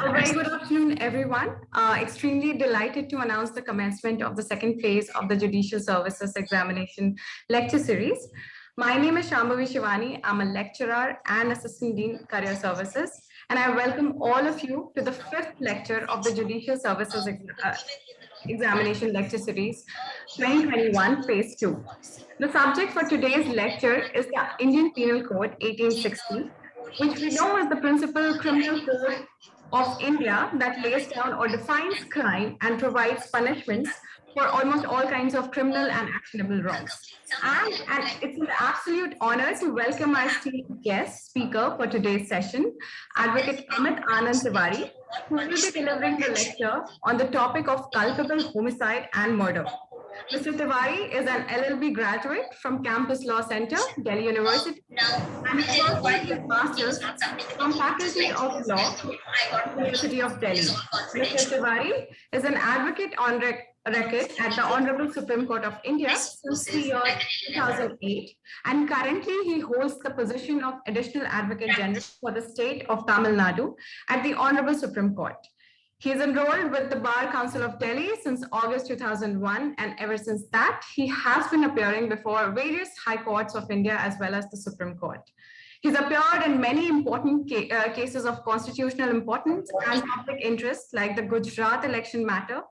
A very good afternoon, everyone. Extremely delighted to announce the commencement of the second phase of the Judicial Services Examination lecture series. My name is Shambhavi Shivani. I'm a lecturer and Assistant Dean Career Services, and I welcome all of you to the fifth lecture of the Judicial Services Examination Lecture Series 2021 Phase 2. The subject for today's lecture is the Indian Penal Code 1860, which we know is the principal criminal code of India that lays down or defines crime and provides punishments for almost all kinds of criminal and actionable wrongs. And it's an absolute honor to welcome our esteemed guest speaker for today's session, Advocate Amit Anand Tiwari, who will be delivering the lecture on the topic of culpable homicide and murder. Mr. Tiwari is an LLB graduate from Campus Law Center, Delhi University, and he pursued his master's from Faculty of Law, University of Delhi. Mr. Tiwari is an advocate on record at the Honorable Supreme Court of India since the year 2008, and currently he holds the position of Additional Advocate General for the state of Tamil Nadu at the Honorable Supreme Court. He is enrolled with the Bar Council of Delhi since August 2001, and ever since that, he has been appearing before various high courts of India as well as the Supreme Court. He's appeared in many important cases of constitutional importance and public interest, like the Gujarat election matter,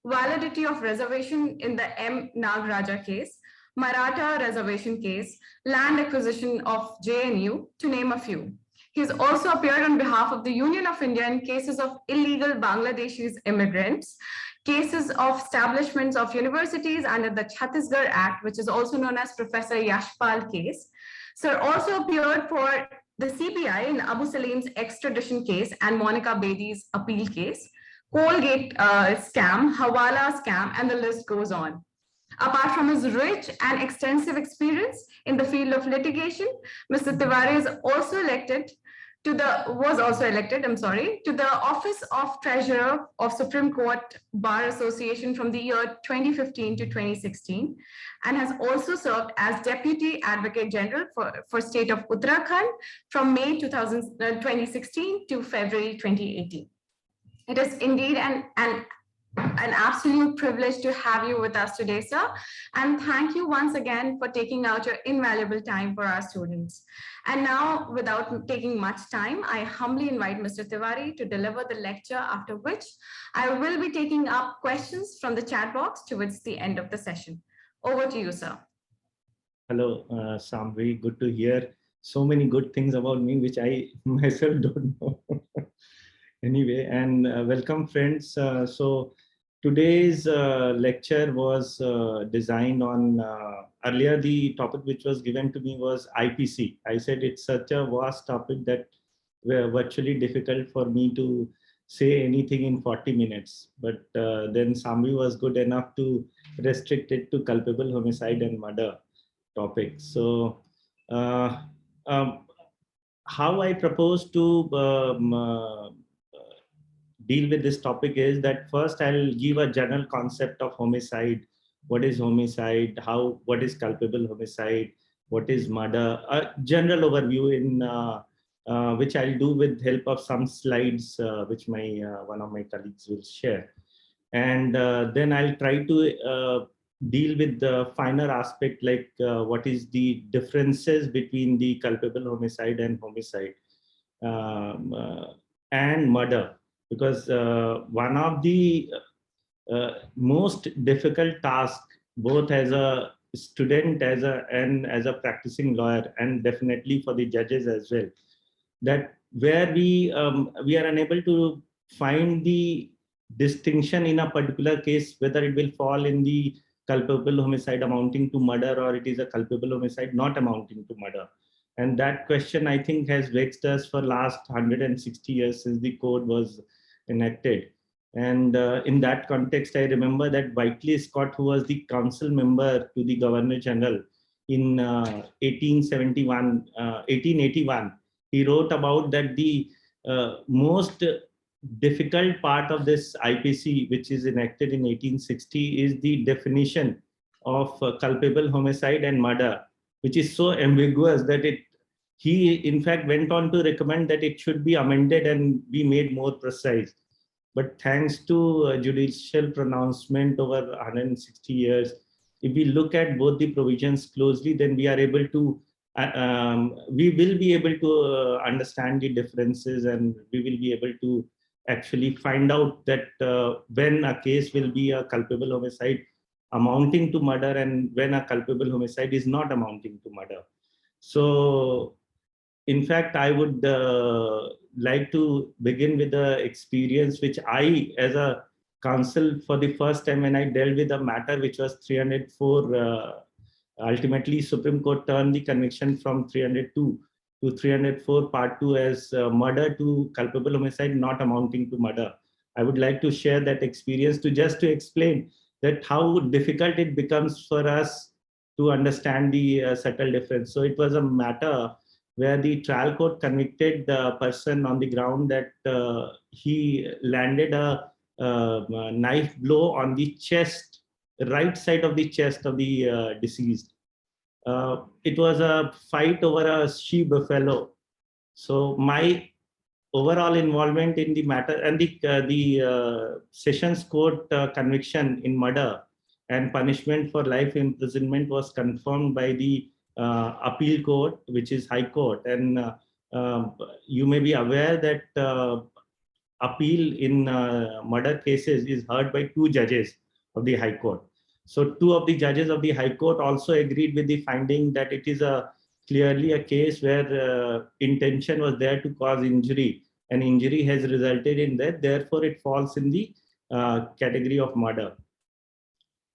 validity of reservation in the M. Nagraja case, Maratha reservation case, land acquisition of JNU, to name a few. He has also appeared on behalf of the Union of India in cases of illegal Bangladeshis immigrants, cases of establishments of universities under the Chhattisgarh Act, which is also known as Professor Yashpal case. Sir also appeared for the CBI in Abu Salim's extradition case and Monica Bedi's appeal case, Colgate scam, Hawala scam, and the list goes on. Apart from his rich and extensive experience in the field of litigation, Mr. Tiwari was also elected to the office of Treasurer of Supreme Court Bar Association from the year 2015 to 2016, and has also served as Deputy Advocate General for State of Uttarakhand from May 2016 to February 2018. It is indeed an absolute privilege to have you with us today, sir. And thank you once again for taking out your invaluable time for our students. And now, without taking much time, I humbly invite Mr. Tiwari to deliver the lecture, after which I will be taking up questions from the chat box towards the end of the session. Over to you, sir. Hello, Sam. Very good to hear so many good things about me, which I myself don't know. Anyway, and welcome, friends. So today's lecture was designed on, earlier the topic which was given to me was IPC. I said it's such a vast topic that were virtually difficult for me to say anything in 40 minutes. But then Samvi was good enough to restrict it to culpable homicide and murder topics. So how I propose to deal with this topic is that first I'll give a general concept of homicide. What is homicide? What is culpable homicide? What is murder? A general overview in which I'll do with help of some slides, which one of my colleagues will share. And then I'll try to deal with the finer aspect, like what is the differences between the culpable homicide and homicide and murder. Because one of the most difficult tasks, both as a student and as a practicing lawyer, and definitely for the judges as well, that where we are unable to find the distinction in a particular case, whether it will fall in the culpable homicide amounting to murder or it is a culpable homicide not amounting to murder. And that question, I think, has vexed us for last 160 years since the code was enacted. And in that context, I remember that Whiteley Scott, who was the council member to the Governor General in 1881, he wrote about that the most difficult part of this IPC, which is enacted in 1860, is the definition of culpable homicide and murder, which is so ambiguous that it he in fact went on to recommend that it should be amended and be made more precise. But thanks to judicial pronouncement over 160 years, if we look at both the provisions closely, then we are able to, we will be able to understand the differences, and we will be able to actually find out that when a case will be a culpable homicide amounting to murder and when a culpable homicide is not amounting to murder. So in fact, I would like to begin with the experience which I, as a counsel, for the first time when I dealt with a matter which was 304, ultimately Supreme Court turned the conviction from 302 to 304 Part 2 as murder to culpable homicide not amounting to murder. I would like to share that experience to explain that how difficult it becomes for us to understand the subtle difference. So it was a matter where the trial court convicted the person on the ground that he landed a knife blow on the chest, right side of the chest of the deceased. It was a fight over a she buffalo. So my overall involvement in the matter and the Sessions Court conviction in murder and punishment for life imprisonment was confirmed by the appeal court, which is High Court. And you may be aware that appeal in murder cases is heard by two judges of the High Court. So two of the judges of the High Court also agreed with the finding that it is clearly a case where intention was there to cause injury, and injury has resulted in death. Therefore, it falls in the category of murder.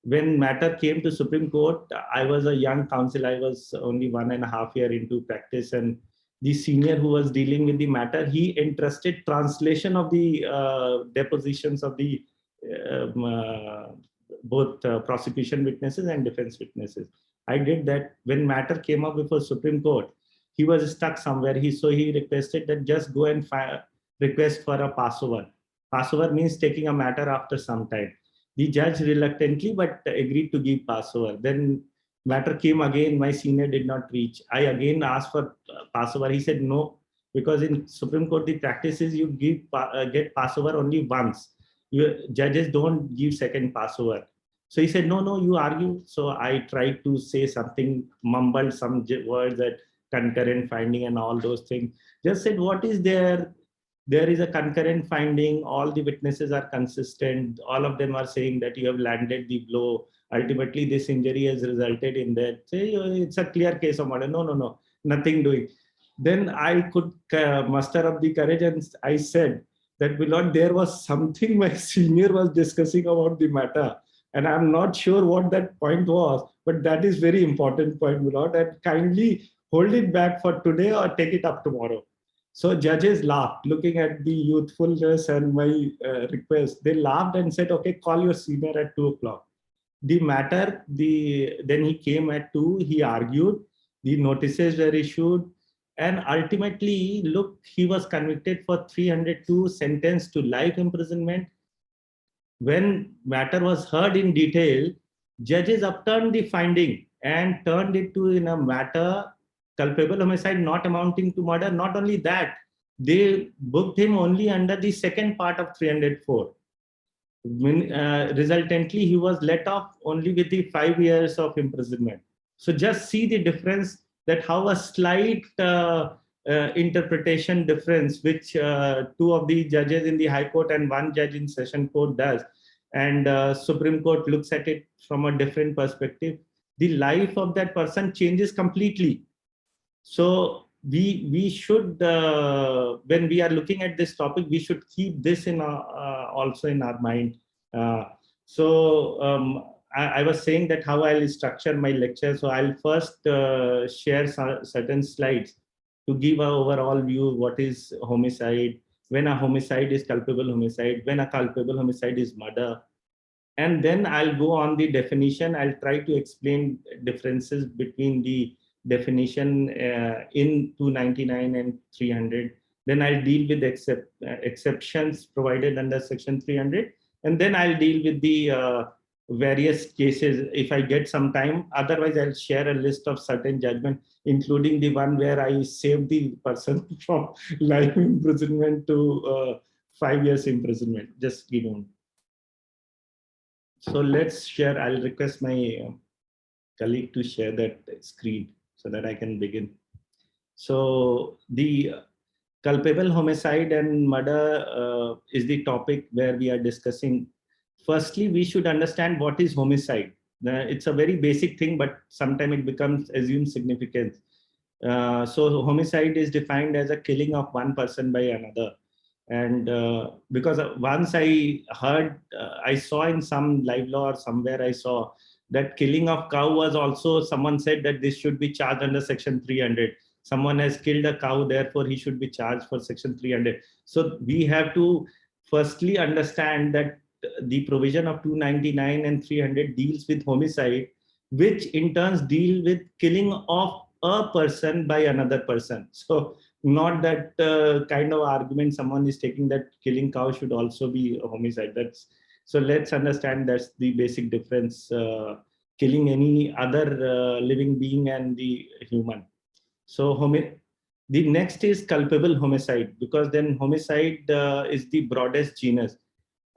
When matter came to Supreme Court, I was a young counsel. I was only 1.5 years into practice, and the senior who was dealing with the matter, he entrusted translation of the depositions of the both prosecution witnesses and defense witnesses. I did that. When matter came up before Supreme Court, he was stuck somewhere. So he requested that just go and request for a passover. Passover means taking a matter after some time. The judge reluctantly but agreed to give passover. Then matter came again. My senior did not reach. I again asked for passover. He said no, because in Supreme Court the practice is you get passover only once. Judges don't give second passover. So he said, no, you argue. So I tried to say something, mumbled some words that concurrent finding and all those things. Just said, what is there? There is a concurrent finding. All the witnesses are consistent. All of them are saying that you have landed the blow. Ultimately, this injury has resulted in that. Say, it's a clear case of murder. No, nothing doing. Then I could muster up the courage and I said that, Milord, there was something my senior was discussing about the matter. And I'm not sure what that point was, but that is very important point, Milord, and kindly hold it back for today or take it up tomorrow. So judges laughed, looking at the youthfulness and my request. They laughed and said, okay, call your senior at 2 o'clock. The matter, then he came at 2, he argued, the notices were issued, and ultimately, look, he was convicted for 302, sentenced to life imprisonment. When matter was heard in detail, judges upturned the finding and turned it to in a matter culpable homicide not amounting to murder. Not only that, they booked him only under the second part of 304. Resultantly, he was let off only with the 5 years of imprisonment. So just see the difference, that how a slight interpretation difference, which 2 of the judges in the High Court and 1 judge in Session Court does, and Supreme Court looks at it from a different perspective, the life of that person changes completely. So we should, when we are looking at this topic, we should keep this in also in our mind. I was saying that how I'll structure my lecture. So I'll first share certain slides to give an overall view what is homicide, when a homicide is culpable homicide, when a culpable homicide is murder. And then I'll go on the definition. I'll try to explain differences between the definition in 299 and 300. Then I'll deal with exceptions provided under section 300. And then I'll deal with the various cases if I get some time. Otherwise, I'll share a list of certain judgments, including the one where I saved the person from life imprisonment to 5 years imprisonment. Just give me. So let's share. I'll request my colleague to share that screen so that I can begin. So the culpable homicide and murder is the topic where we are discussing. Firstly, we should understand what is homicide. It's a very basic thing, but sometimes it becomes assumed significance. So homicide is defined as a killing of one person by another. And because once I heard, I saw in some live law or somewhere I saw that killing of cow was also, someone said that this should be charged under section 300. Someone has killed a cow, therefore he should be charged for section 300. So we have to firstly understand that the provision of 299 and 300 deals with homicide, which in turns deal with killing of a person by another person. So not that kind of argument someone is taking that killing cow should also be a homicide. That's, so let's understand that's the basic difference, killing any other living being and the human. So the next is culpable homicide, because then homicide is the broadest genus.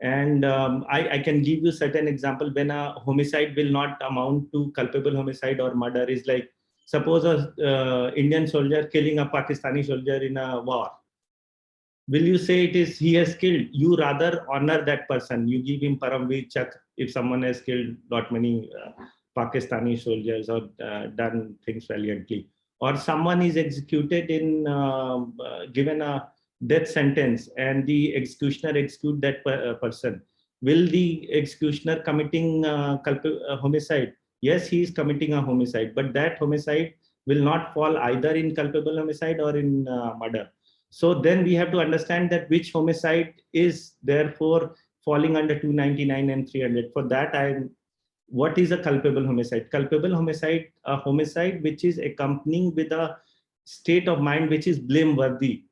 And I can give you certain example when a homicide will not amount to culpable homicide or murder. Is like, suppose a Indian soldier killing a Pakistani soldier in a war. Will you say it is he has killed? You rather honor that person. You give him Paramveer Chakra if someone has killed not many Pakistani soldiers or done things valiantly. Or someone is executed in, given a death sentence and the executioner execute that person. Will the executioner committing homicide? Yes, he is committing a homicide, but that homicide will not fall either in culpable homicide or in murder. So then we have to understand that which homicide is therefore falling under 299 and 300. For that, what is a culpable homicide? Culpable homicide, a homicide which is accompanying with a state of mind which is blameworthy.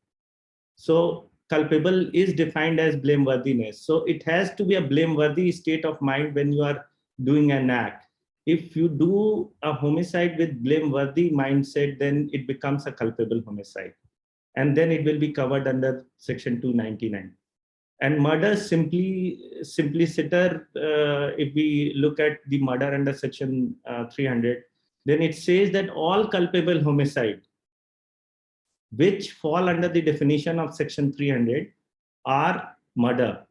So culpable is defined as blameworthiness. So it has to be a blameworthy state of mind when you are doing an act. If you do a homicide with blameworthy mindset, then it becomes a culpable homicide. And then it will be covered under section 299. And murder simpliciter, if we look at the murder under section 300, then it says that all culpable homicide which fall under the definition of section 300 are murder.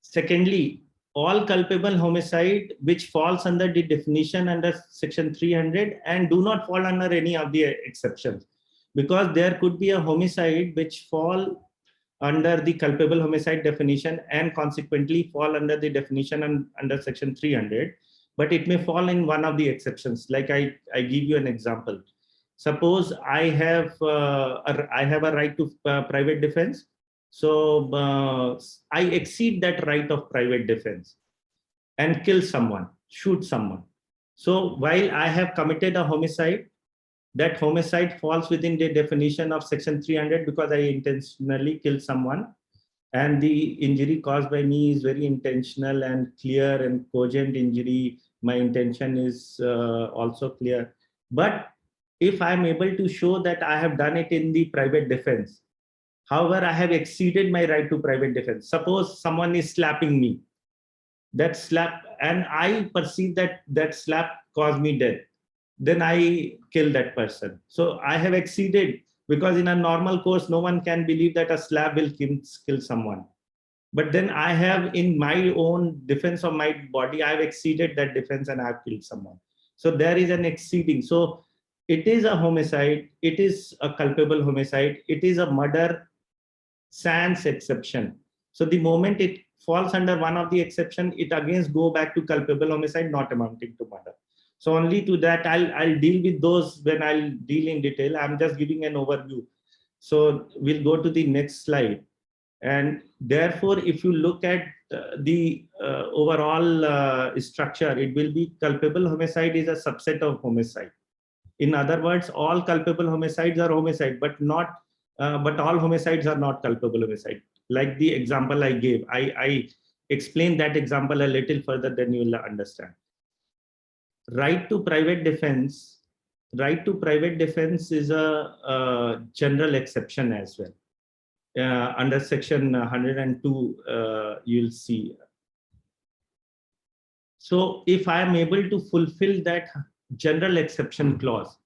Secondly, all culpable homicide which falls under the definition under section 300 and do not fall under any of the exceptions, because there could be a homicide which fall under the culpable homicide definition and consequently fall under the definition under section 300, but it may fall in one of the exceptions. Like I give you an example. Suppose I have a right to private defense. So I exceed that right of private defense and kill someone, shoot someone. So while I have committed a homicide, that homicide falls within the definition of section 300 because I intentionally killed someone and the injury caused by me is very intentional and clear and cogent injury. My intention is also clear. But if I'm able to show that I have done it in the private defense, however, I have exceeded my right to private defense. Suppose someone is slapping me, that slap, and I perceive that that slap caused me death, then I kill that person. So I have exceeded, because in a normal course, no one can believe that a slap will kill someone. But then I have, in my own defense of my body, I have exceeded that defense and I have killed someone. So there is an exceeding. So it is a homicide. It is a culpable homicide. It is a murder sans exception. So the moment it falls under one of the exception, it again go back to culpable homicide, not amounting to murder. So only to that, I'll deal with those when I'll deal in detail. I'm just giving an overview. So we'll go to the next slide. And therefore, if you look at the overall structure, it will be culpable homicide is a subset of homicide. In other words, all culpable homicides are homicide, but all homicides are not culpable homicide. Like the example I gave, I explain that example a little further, then you will understand. Right to private defense. Right to private defense is a general exception as well. Under section 102, you'll see. So if I am able to fulfill that general exception clause,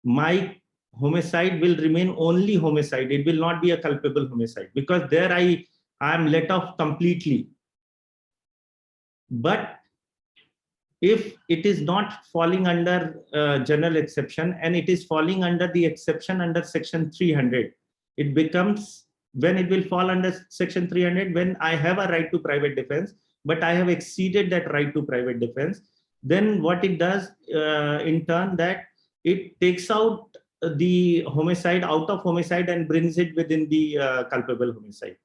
my homicide will remain only homicide. It will not be a culpable homicide, because there I am let off completely. But if it is not falling under general exception and it is falling under the exception under section 300, it becomes, when it will fall under section 300, when I have a right to private defense, but I have exceeded that right to private defense, then what it does in turn, that it takes out the homicide out of homicide and brings it within the culpable homicide.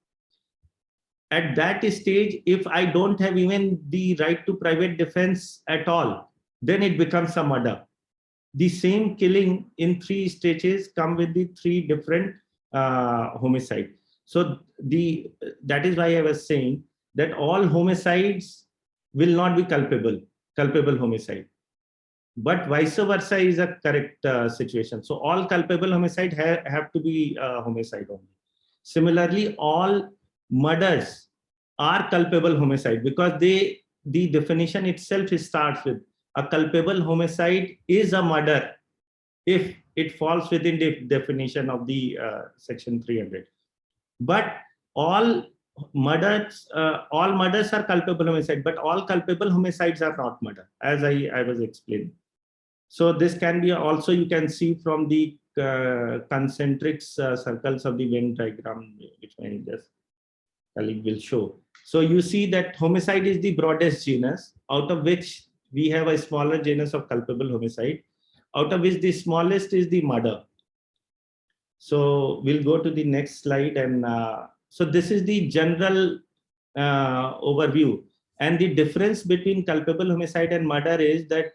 At that stage, if I don't have even the right to private defense at all, then it becomes a murder. The same killing in 3 stages come with the 3 different homicide. So that is why I was saying that all homicides will not be culpable homicide. But vice versa is a correct situation. So all culpable homicide have to be homicide only. Similarly, all murders are culpable homicide, because the definition itself starts with a culpable homicide is a murder if it falls within the definition of the section 300. But all murders are culpable homicide, but all culpable homicides are not murder, as I was explaining. So this can be also, you can see from the concentric circles of the Venn diagram, which my colleague will show. So you see that homicide is the broadest genus, out of which we have a smaller genus of culpable homicide, out of which the smallest is the murder. So we'll go to the next slide. And so this is the general overview. And the difference between culpable homicide and murder is that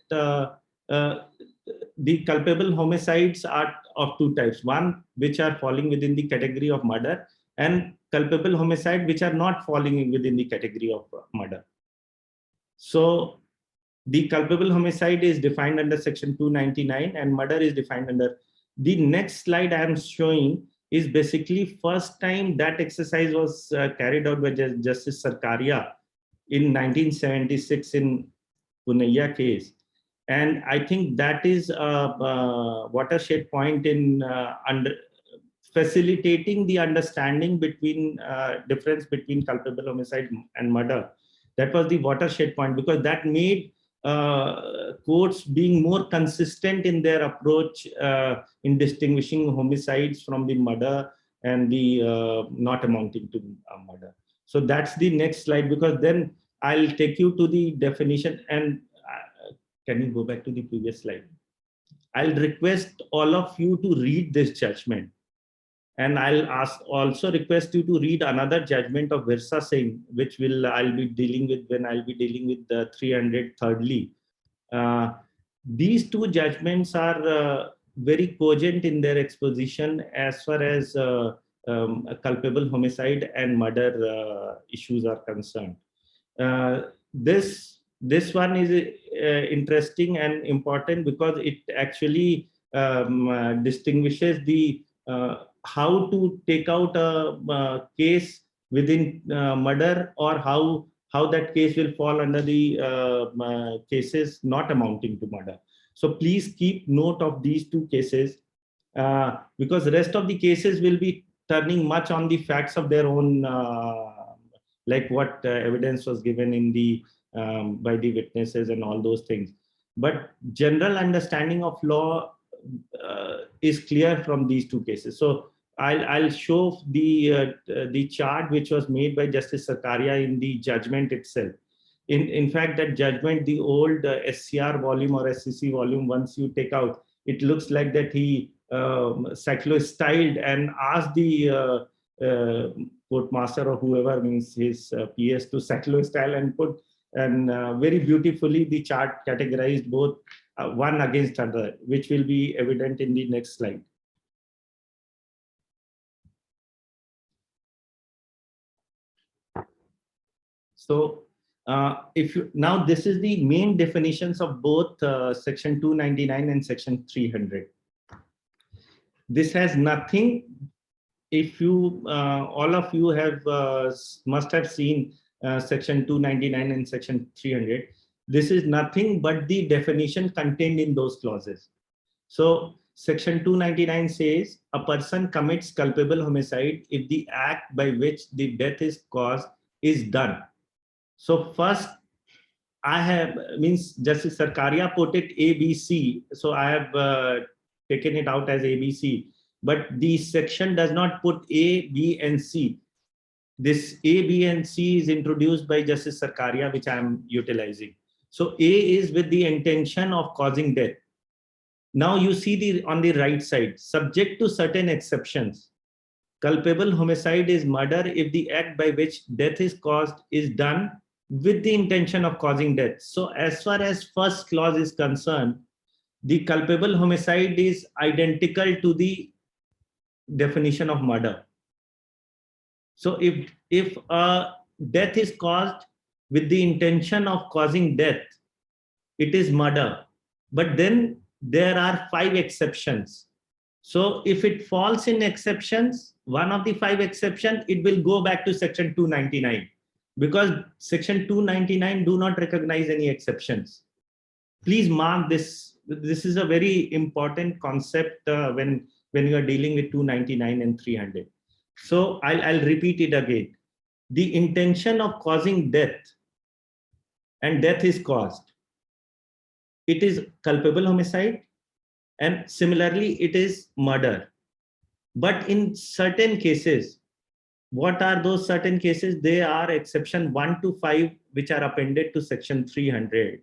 the culpable homicides are of 2 types. One, which are falling within the category of murder, and culpable homicide, which are not falling within the category of murder. So the culpable homicide is defined under section 299 and murder is defined under. The next slide I am showing is basically first time that exercise was carried out by Justice Sarkaria in 1976 in Punaiya case. And I think that is a watershed point in facilitating the understanding between difference between culpable homicide and murder. That was the watershed point, because that made courts being more consistent in their approach in distinguishing homicides from the murder and the not amounting to murder. So that's the next slide, because then I'll take you to the definition. And can you go back to the previous slide? I'll request all of you to read this judgment. And I'll also request you to read another judgment of Virsa Singh, which I'll be dealing with when I'll be dealing with the 303rd. These 2 judgments are very cogent in their exposition as far as culpable homicide and murder issues are concerned. This one is interesting and important because it actually distinguishes the how to take out a case within murder, or how that case will fall under the cases not amounting to murder. So please keep note of these 2 cases, because the rest of the cases will be turning much on the facts of their own, like what evidence was given in the by the witnesses and all those things. But general understanding of law is clear from these 2 cases. So I'll show the chart which was made by Justice Sarkaria in the judgment itself. In fact, that judgment, the old SCR volume or SCC volume, once you take out, it looks like that he cyclo-styled and asked the courtmaster or whoever, means his PS, to cyclo-style and put, and very beautifully the chart categorized both one against another, which will be evident in the next slide. So if you now, this is the main definitions of both section 299 and section 300. This has nothing. If you all of you have must have seen section 299 and section 300. This is nothing but the definition contained in those clauses. So section 299 says a person commits culpable homicide if the act by which the death is caused is done. So first, I have means Justice Sarkaria put it ABC. So I have taken it out as ABC. But the section does not put A, B, and C. This A, B, and C is introduced by Justice Sarkaria, which I am utilizing. So A is with the intention of causing death. Now you see on the right side, subject to certain exceptions. Culpable homicide is murder if the act by which death is caused is done with the intention of causing death. So as far as first clause is concerned, the culpable homicide is identical to the definition of murder. So if a death is caused with the intention of causing death, it is murder. But then there are 5 exceptions. So if it falls in exceptions, one of the 5 exceptions, it will go back to section 299, because section 299 do not recognize any exceptions. Please mark this. This is a very important concept when you are dealing with 299 and 300. So I'll repeat it again. The intention of causing death, and death is caused, it is culpable homicide, and similarly it is murder. But in certain cases, what are those certain cases? They are exception 1 to 5, which are appended to section 300.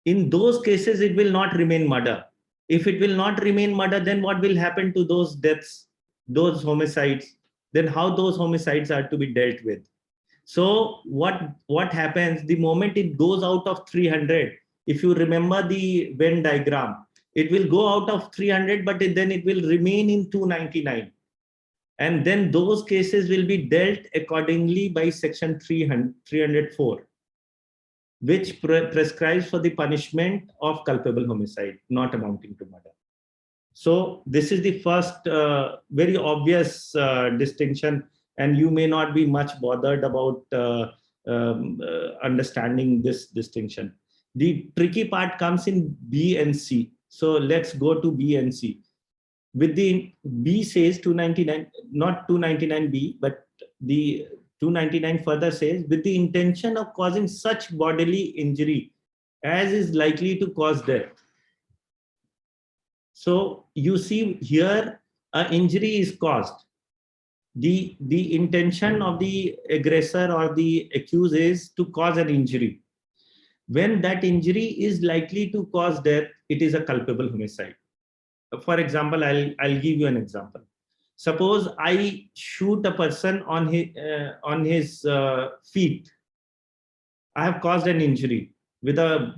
In those cases, it will not remain murder. If it will not remain murder, then what will happen to those deaths, those homicides? Then how those homicides are to be dealt with? So what happens the moment it goes out of 300? If you remember the Venn diagram, it will go out of 300, but then it will remain in 299. And then those cases will be dealt accordingly by section 304, which prescribes for the punishment of culpable homicide, not amounting to murder. So this is the first very obvious distinction, and you may not be much bothered about understanding this distinction. The tricky part comes in B and C. So let's go to B and C. With the B says 299, not 299B, but the 299 further says, with the intention of causing such bodily injury as is likely to cause death. So you see here, an injury is caused. The intention of the aggressor or the accused is to cause an injury. When that injury is likely to cause death, it is a culpable homicide. For example, I'll give you an example. Suppose I shoot a person on his feet. I have caused an injury with a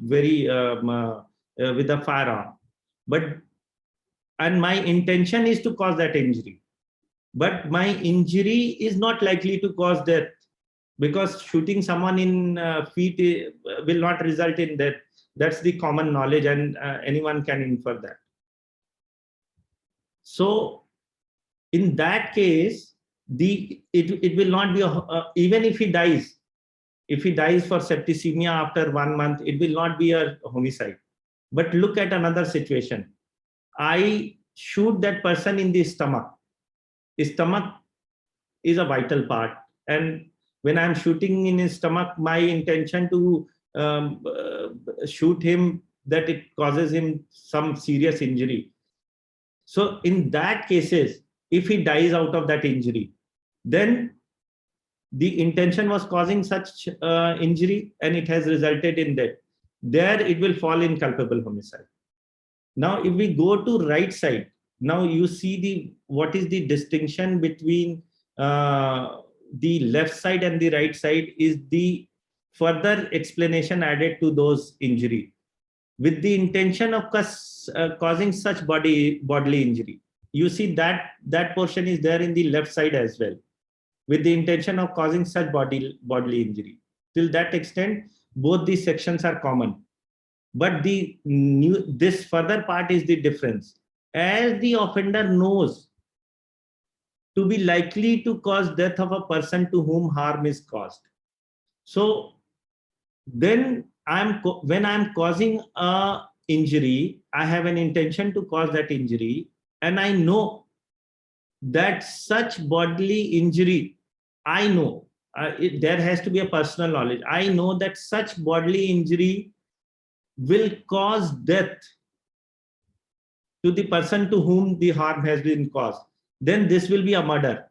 with a firearm, and my intention is to cause that injury. But my injury is not likely to cause death, because shooting someone in feet will not result in death. That's the common knowledge, and anyone can infer that. So in that case, it will not be even if he dies for septicemia after 1 month, it will not be a homicide. But look at another situation. I shoot that person in the stomach. His stomach is a vital part, and when I'm shooting in his stomach, my intention to shoot him, that it causes him some serious injury. So in that cases, if he dies out of that injury, then the intention was causing such injury and it has resulted in death. There it will fall in culpable homicide. Now, if we go to right side, now you see what is the distinction between the left side and the right side is the further explanation added to those injury with the intention of causing such bodily injury. You see that portion is there in the left side as well, with the intention of causing such bodily injury. till that extent, both these sections are common. But this further part is the difference. As the offender knows to be likely to cause death of a person to whom harm is caused. So then when I'm causing a injury, I have an intention to cause that injury, and I know that such bodily injury, I know there has to be a personal knowledge. I know that such bodily injury will cause death to the person to whom the harm has been caused. Then this will be a murder.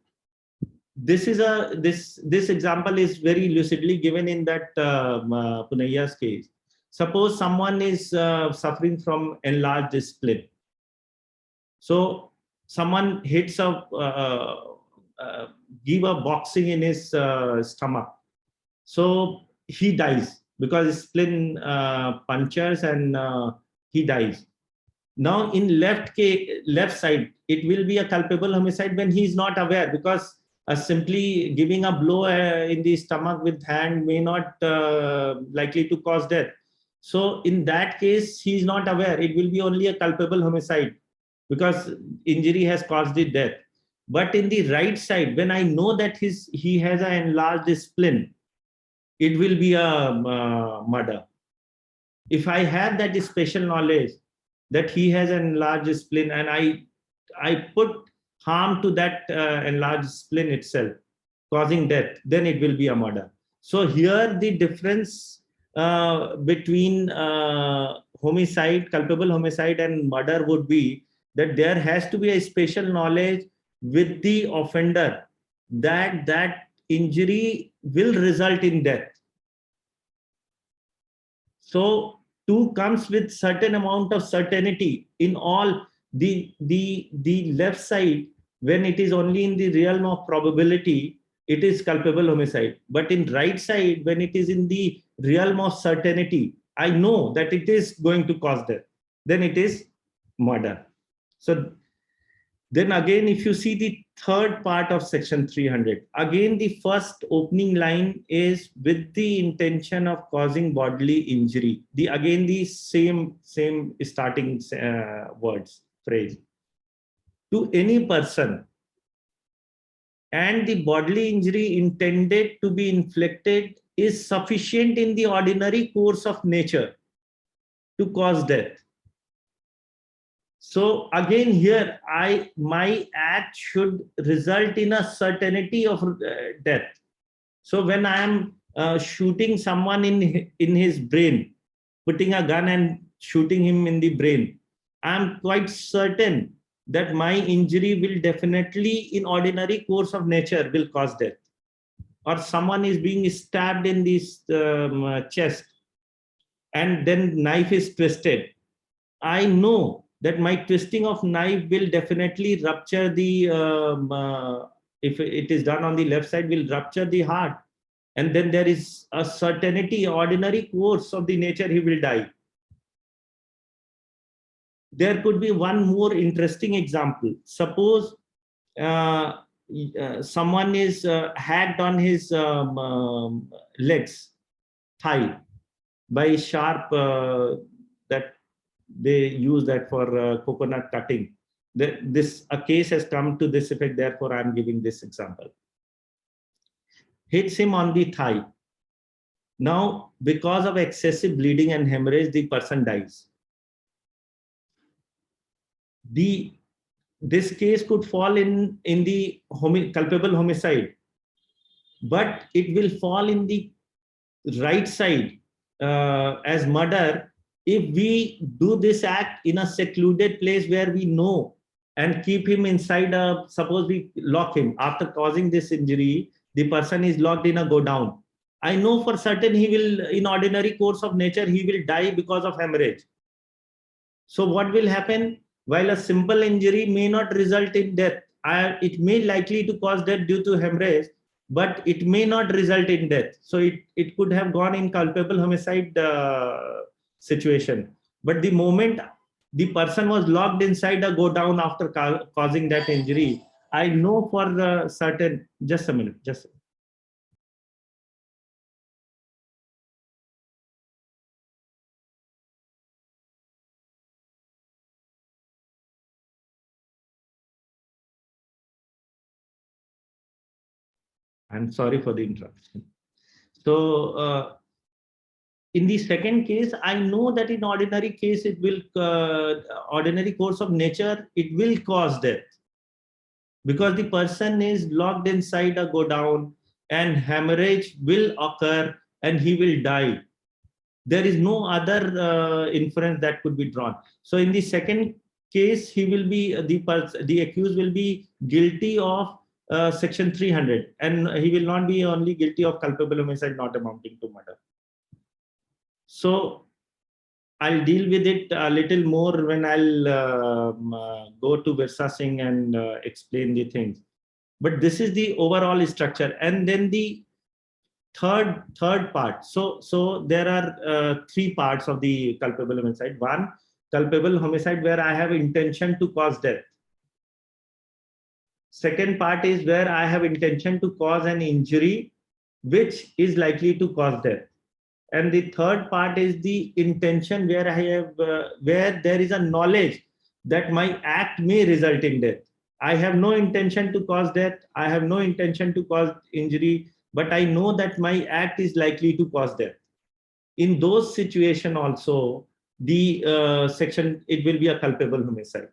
This example is very lucidly given in that Punayya's case. Suppose someone is suffering from enlarged spleen. So someone hits give a boxing in his stomach. So he dies because his spleen punctures and he dies. Now in left side, it will be a culpable homicide when he is not aware, because simply giving a blow in the stomach with hand may not likely to cause death. So in that case, he is not aware. It will be only a culpable homicide because injury has caused the death. But in the right side, when I know that he has an enlarged spleen, it will be a murder. If I have that special knowledge that he has an enlarged spleen and I put harm to that enlarged spleen itself, causing death, then it will be a murder. So here the difference between homicide, culpable homicide and murder would be that there has to be a special knowledge with the offender that that injury will result in death. So two comes with certain amount of certainty. In all, the left side, when it is only in the realm of probability, it is culpable homicide. But in right side, when it is in the realm of certainty, I know that it is going to cause death, then it is murder. So then again, if you see the third part of section 300, again, the first opening line is with the intention of causing bodily injury. Again, the same starting words, phrase. To any person, and the bodily injury intended to be inflicted is sufficient in the ordinary course of nature to cause death. So again here, my act should result in a certainty of death. So when I am shooting someone in his brain, putting a gun and shooting him in the brain, I am quite certain that my injury will definitely, in ordinary course of nature, will cause death. Or someone is being stabbed in this chest, and then knife is twisted. I know that my twisting of knife will definitely rupture the, if it is done on the left side, will rupture the heart. And then there is a certainty, ordinary course of the nature, he will die. There could be one more interesting example. Suppose someone is hacked on his legs, thigh, by sharp that they use that for coconut cutting. A case has come to this effect, therefore I'm giving this example. Hits him on the thigh. Now, because of excessive bleeding and hemorrhage, the person dies. This case could fall in the culpable homicide, but it will fall in the right side as murder if we do this act in a secluded place where we know, and keep him inside suppose we lock him after causing this injury, the person is locked in a godown. I know for certain he will, in ordinary course of nature, he will die because of hemorrhage. So what will happen? While a simple injury may not result in death, it may likely to cause death due to hemorrhage, but it may not result in death. So it could have gone in culpable homicide situation. But the moment the person was locked inside a godown after causing that injury, I know for certain, just a minute. I'm sorry for the interruption. So in the second case, I know that in ordinary case, it will, ordinary course of nature, it will cause death because the person is locked inside a godown and hemorrhage will occur and he will die. There is no other inference that could be drawn. So in the second case, he will be, the accused will be guilty of section 300, and he will not be only guilty of culpable homicide not amounting to murder. So I'll deal with it a little more when I'll go to Virsa Singh and explain the things. But this is the overall structure. And then the third part. So there are three parts of the culpable homicide. One, culpable homicide where I have intention to cause death. Second part is where I have intention to cause an injury which is likely to cause death. And the third part is the intention where I have where there is a knowledge that my act may result in death. I have no intention to cause death. I have no intention to cause injury, but I know that my act is likely to cause death. In those situations also, the section, it will be a culpable homicide.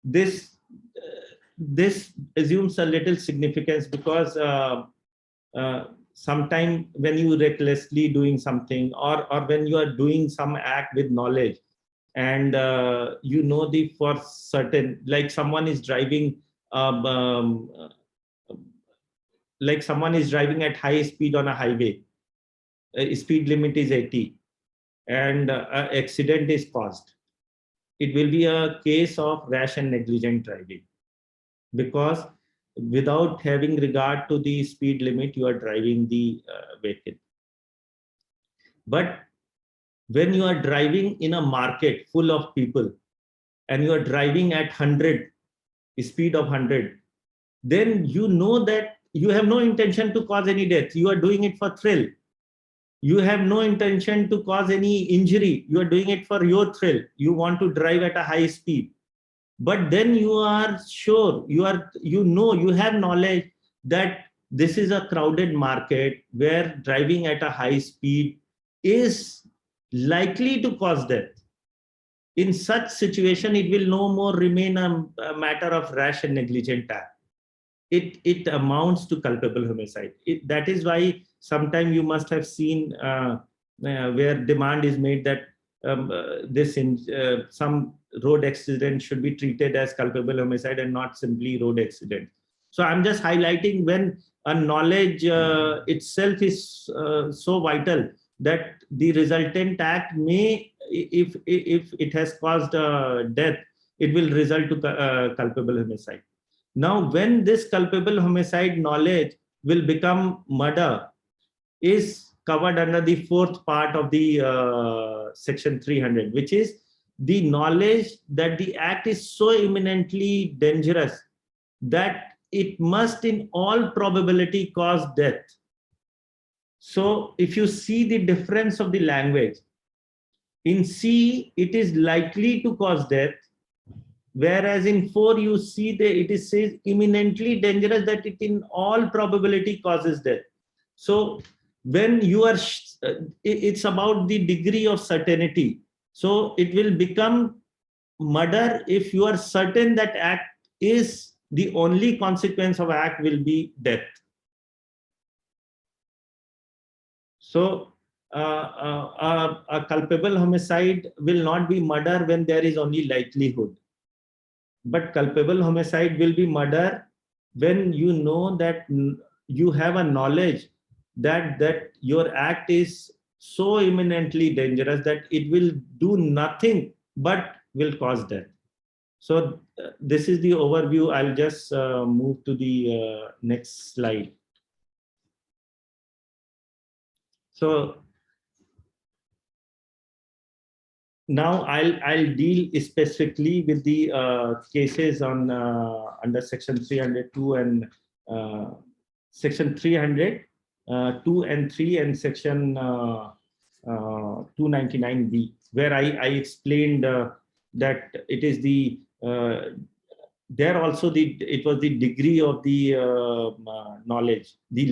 This assumes a little significance because sometime when you recklessly doing something or when you are doing some act with knowledge and you know the for certain, like someone is driving like someone is driving at high speed on a highway, speed limit is 80 and an accident is caused, it will be a case of rash and negligent driving because without having regard to the speed limit, you are driving the vehicle. But when you are driving in a market full of people and you are driving at 100, speed of 100, then you know that you have no intention to cause any death. You are doing it for thrill. You have no intention to cause any injury. You are doing it for your thrill. You want to drive at a high speed. But then you are sure, you have knowledge that this is a crowded market where driving at a high speed is likely to cause death. In such situation, it will no more remain a matter of rash and negligent act. It amounts to culpable homicide. That is why sometime you must have seen where demand is made that some road accident should be treated as culpable homicide and not simply road accident. So I'm just highlighting when a knowledge itself is so vital that the resultant act may, if it has caused death, it will result to culpable homicide. Now, when this culpable homicide knowledge will become murder is covered under the fourth part of the section 300, which is the knowledge that the act is so imminently dangerous that it must in all probability cause death. So if you see the difference of the language, in C, it is likely to cause death, whereas in 4, you see that it says imminently dangerous, that it in all probability causes death. So when you are, it's about the degree of certainty. So it will become murder if you are certain that act is the only consequence of act will be death. So a culpable homicide will not be murder when there is only likelihood. But culpable homicide will be murder when you know that you have a knowledge that your act is so imminently dangerous that it will do nothing but will cause death. So this is the overview. I'll just move to the next slide. So now I'll deal specifically with the cases on under section 302 and section 300, 2 and 3, and section 299B, where I explained that it is the there also it was the degree of the knowledge, the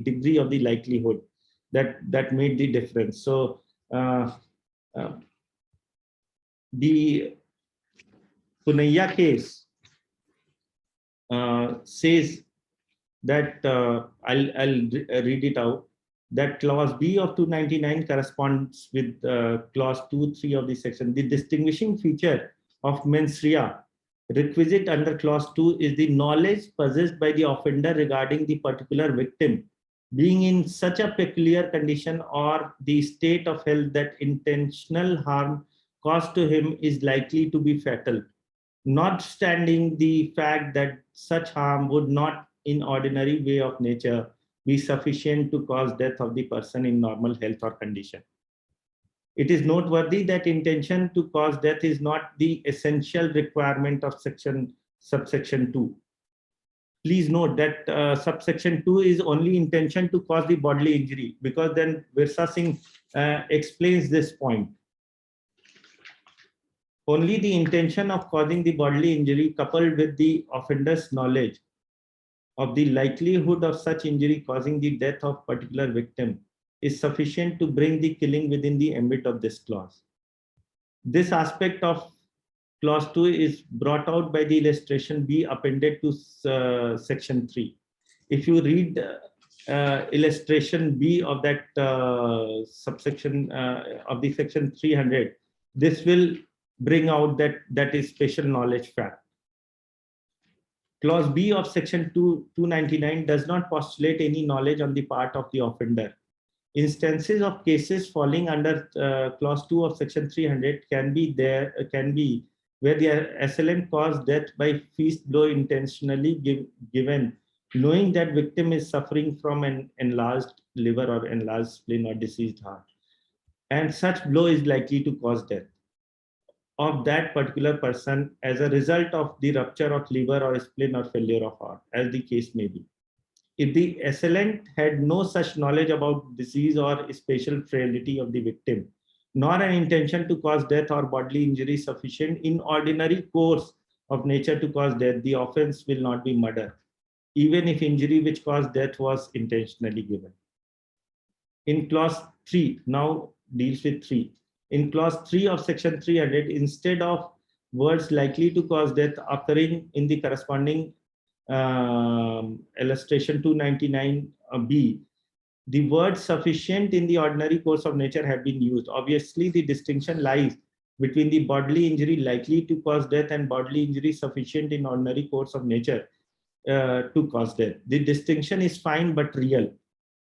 degree of the likelihood that made the difference. So the Punaiya case says that I'll read it out, that clause B of 299 corresponds with clause 2(3) of the section. The distinguishing feature of mens rea requisite under clause 2 is the knowledge possessed by the offender regarding the particular victim being in such a peculiar condition or the state of health that intentional harm caused to him is likely to be fatal, notwithstanding the fact that such harm would not in ordinary way of nature be sufficient to cause death of the person in normal health or condition. It is noteworthy that intention to cause death is not the essential requirement of subsection 2. Please note that subsection 2 is only intention to cause the bodily injury, because then Virsa Singh explains this point. Only the intention of causing the bodily injury coupled with the offender's knowledge of the likelihood of such injury causing the death of particular victim is sufficient to bring the killing within the ambit of this clause. This aspect of clause 2 is brought out by the illustration B appended to section 3. If you read illustration B of that subsection of the section 300, this will bring out that is special knowledge fact. Clause B of section 299 does not postulate any knowledge on the part of the offender. Instances of cases falling under clause 2 of section 300 can be where the assailant caused death by fist blow intentionally given, knowing that victim is suffering from an enlarged liver or enlarged spleen or diseased heart, and such blow is likely to cause death of that particular person as a result of the rupture of liver or spleen or failure of heart, as the case may be. If the assailant had no such knowledge about disease or spatial frailty of the victim, nor an intention to cause death or bodily injury sufficient in ordinary course of nature to cause death, the offense will not be murder, even if injury which caused death was intentionally given. In clause 3, now deals with 3. In clause 3 of section 300, instead of words likely to cause death occurring in the corresponding illustration 299B, the word sufficient in the ordinary course of nature have been used. Obviously, the distinction lies between the bodily injury likely to cause death and bodily injury sufficient in ordinary course of nature to cause death. The distinction is fine but real,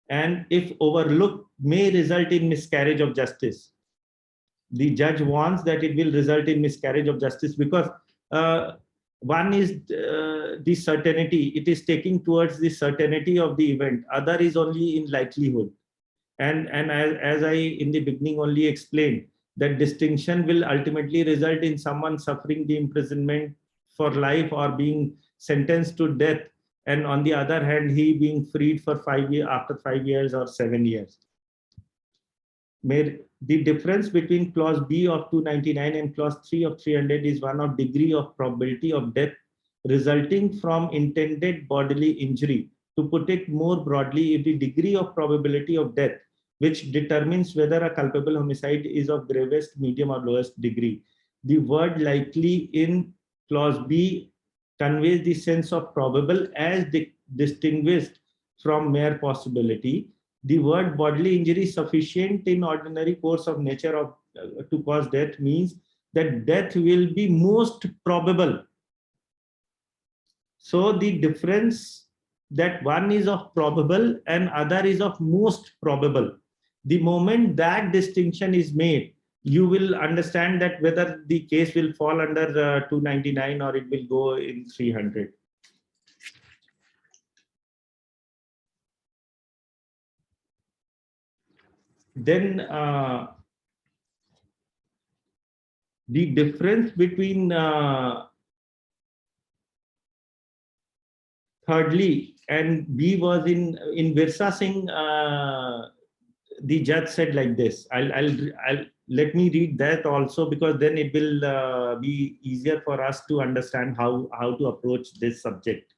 and if overlooked may result in miscarriage of justice. The judge warns that it will result in miscarriage of justice because one is the certainty, it is taking towards the certainty of the event, other is only in likelihood. And as I in the beginning only explained, that distinction will ultimately result in someone suffering the imprisonment for life or being sentenced to death, and on the other hand he being freed for 5 years after 5 years or 7 years. The difference between clause B of 299 and clause 3 of 300 is one of degree of probability of death resulting from intended bodily injury. To put it more broadly, if the degree of probability of death, which determines whether a culpable homicide is of gravest, medium, or lowest degree, the word likely in clause B conveys the sense of probable as distinguished from mere possibility. The word bodily injury sufficient in ordinary course of nature of to cause death means that death will be most probable. So the difference that one is of probable and other is of most probable. The moment that distinction is made, you will understand that whether the case will fall under 299 or it will go in 300. Then the difference between thirdly and B was in Virsa Singh, the judge said like this. I'll let me read that also, because then it will be easier for us to understand how to approach this subject.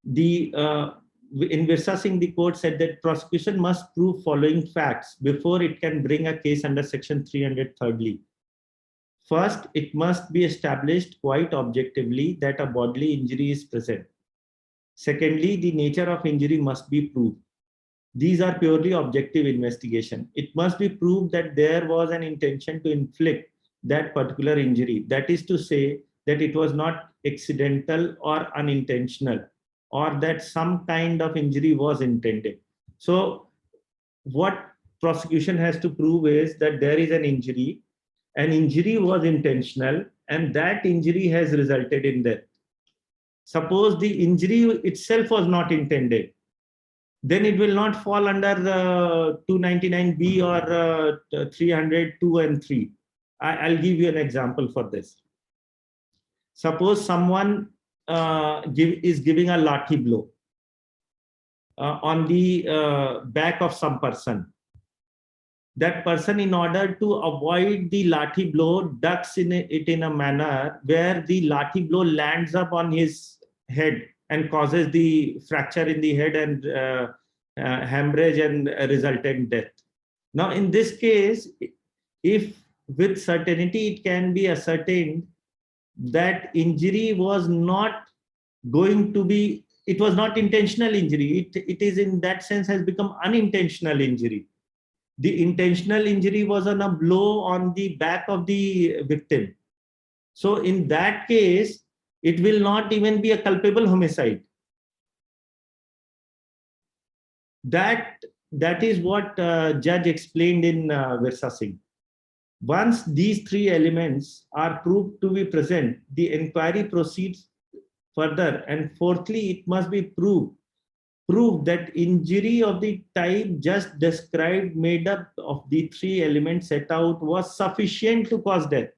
In Virsa Singh, the court said that prosecution must prove following facts before it can bring a case under section 300 thirdly. First, it must be established quite objectively that a bodily injury is present. Secondly, the nature of injury must be proved. These are purely objective investigation. It must be proved that there was an intention to inflict that particular injury. That is to say that it was not accidental or unintentional, or that some kind of injury was intended. So what prosecution has to prove is that there is an injury was intentional, and that injury has resulted in death. Suppose the injury itself was not intended, then it will not fall under the 299B or 302 and 3. I'll give you an example for this. Suppose someone is giving a lathi blow on the back of some person. That person, in order to avoid the lathi blow, ducks it in a manner where the lathi blow lands up on his head and causes the fracture in the head and hemorrhage and resultant death. Now, in this case, if with certainty it can be ascertained that injury was not going to be, it was not intentional injury, it is in that sense has become unintentional injury. The intentional injury was on a blow on the back of the victim. So in that case, it will not even be a culpable homicide. That is what judge explained in Virsa Singh. Once these three elements are proved to be present, the inquiry proceeds further. And fourthly, it must be proved that injury of the type just described, made up of the three elements set out, was sufficient to cause death.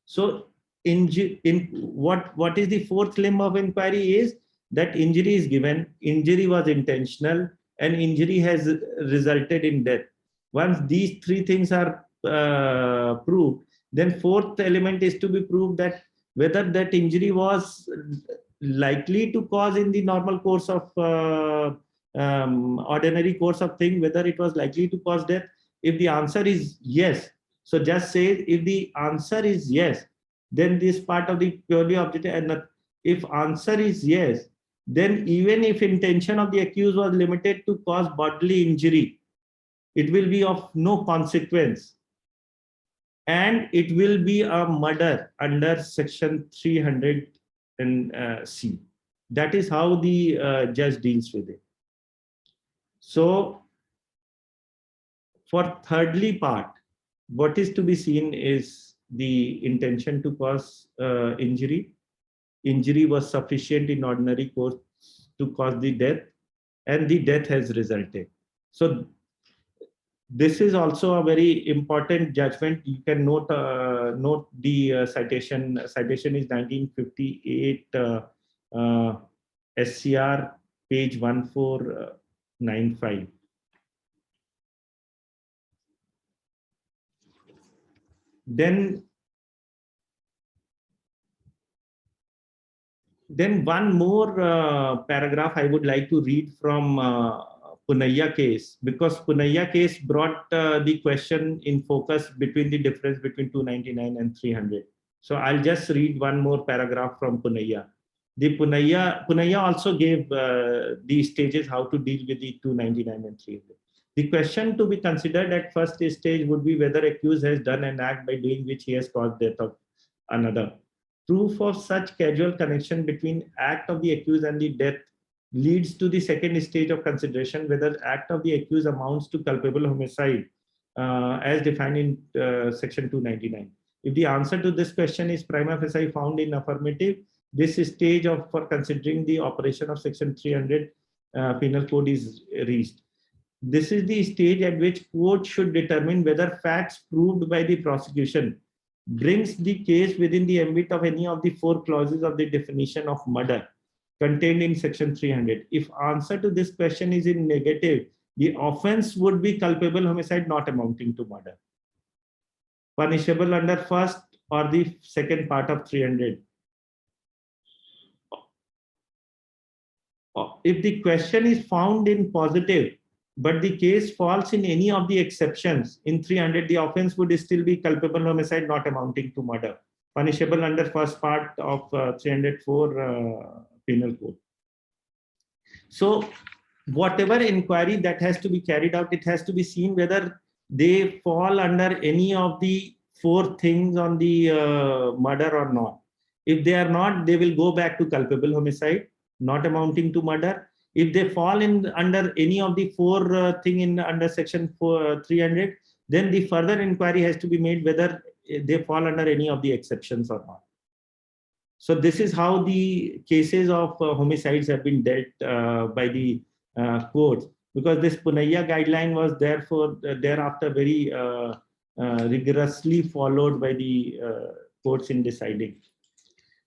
So what is the fourth limb of inquiry is that injury is given, injury was intentional, and injury has resulted in death. Once these three things are proved, then fourth element is to be proved that whether that injury was likely to cause in the normal course of ordinary course of thing, whether it was likely to cause death. If the answer is yes, so just say if the answer is yes, then this part of the purely objective, and if answer is yes, then even if intention of the accused was limited to cause bodily injury, it will be of no consequence, and it will be a murder under section 300 and C. That is how the judge deals with it. So for thirdly part, what is to be seen is the intention to cause injury. Injury was sufficient in ordinary course to cause the death, and the death has resulted. So this is also a very important judgment. You can note the citation. Citation is 1958 SCR page 1495. Then one more paragraph I would like to read from Punaiya case, because Punaiya case brought the question in focus between the difference between 299 and 300. So I'll just read one more paragraph from Punaiya. The Punaiya also gave the stages how to deal with the 299 and 300. The question to be considered at first stage would be whether accused has done an act by doing which he has caused death of another. Proof of such causal connection between act of the accused and the death leads to the second stage of consideration, whether act of the accused amounts to culpable homicide as defined in section 299. If the answer to this question is prima facie found in affirmative, this stage for considering the operation of section 300 penal code is reached. This is the stage at which court should determine whether facts proved by the prosecution brings the case within the ambit of any of the four clauses of the definition of murder contained in section 300. If answer to this question is in negative, the offense would be culpable homicide not amounting to murder. punishable under first or the second part of 300. If the question is found in positive, but the case falls in any of the exceptions in 300, the offense would still be culpable homicide not amounting to murder, punishable under first part of 304 penal code. So whatever inquiry that has to be carried out, it has to be seen whether they fall under any of the four things on the murder or not. If they are not, they will go back to culpable homicide not amounting to murder. If they fall in under any of the four thing in under section 300, then the further inquiry has to be made whether they fall under any of the exceptions or not. So this is how the cases of homicides have been dealt by the courts, because this Punaiya guideline was therefore thereafter very rigorously followed by the courts in deciding.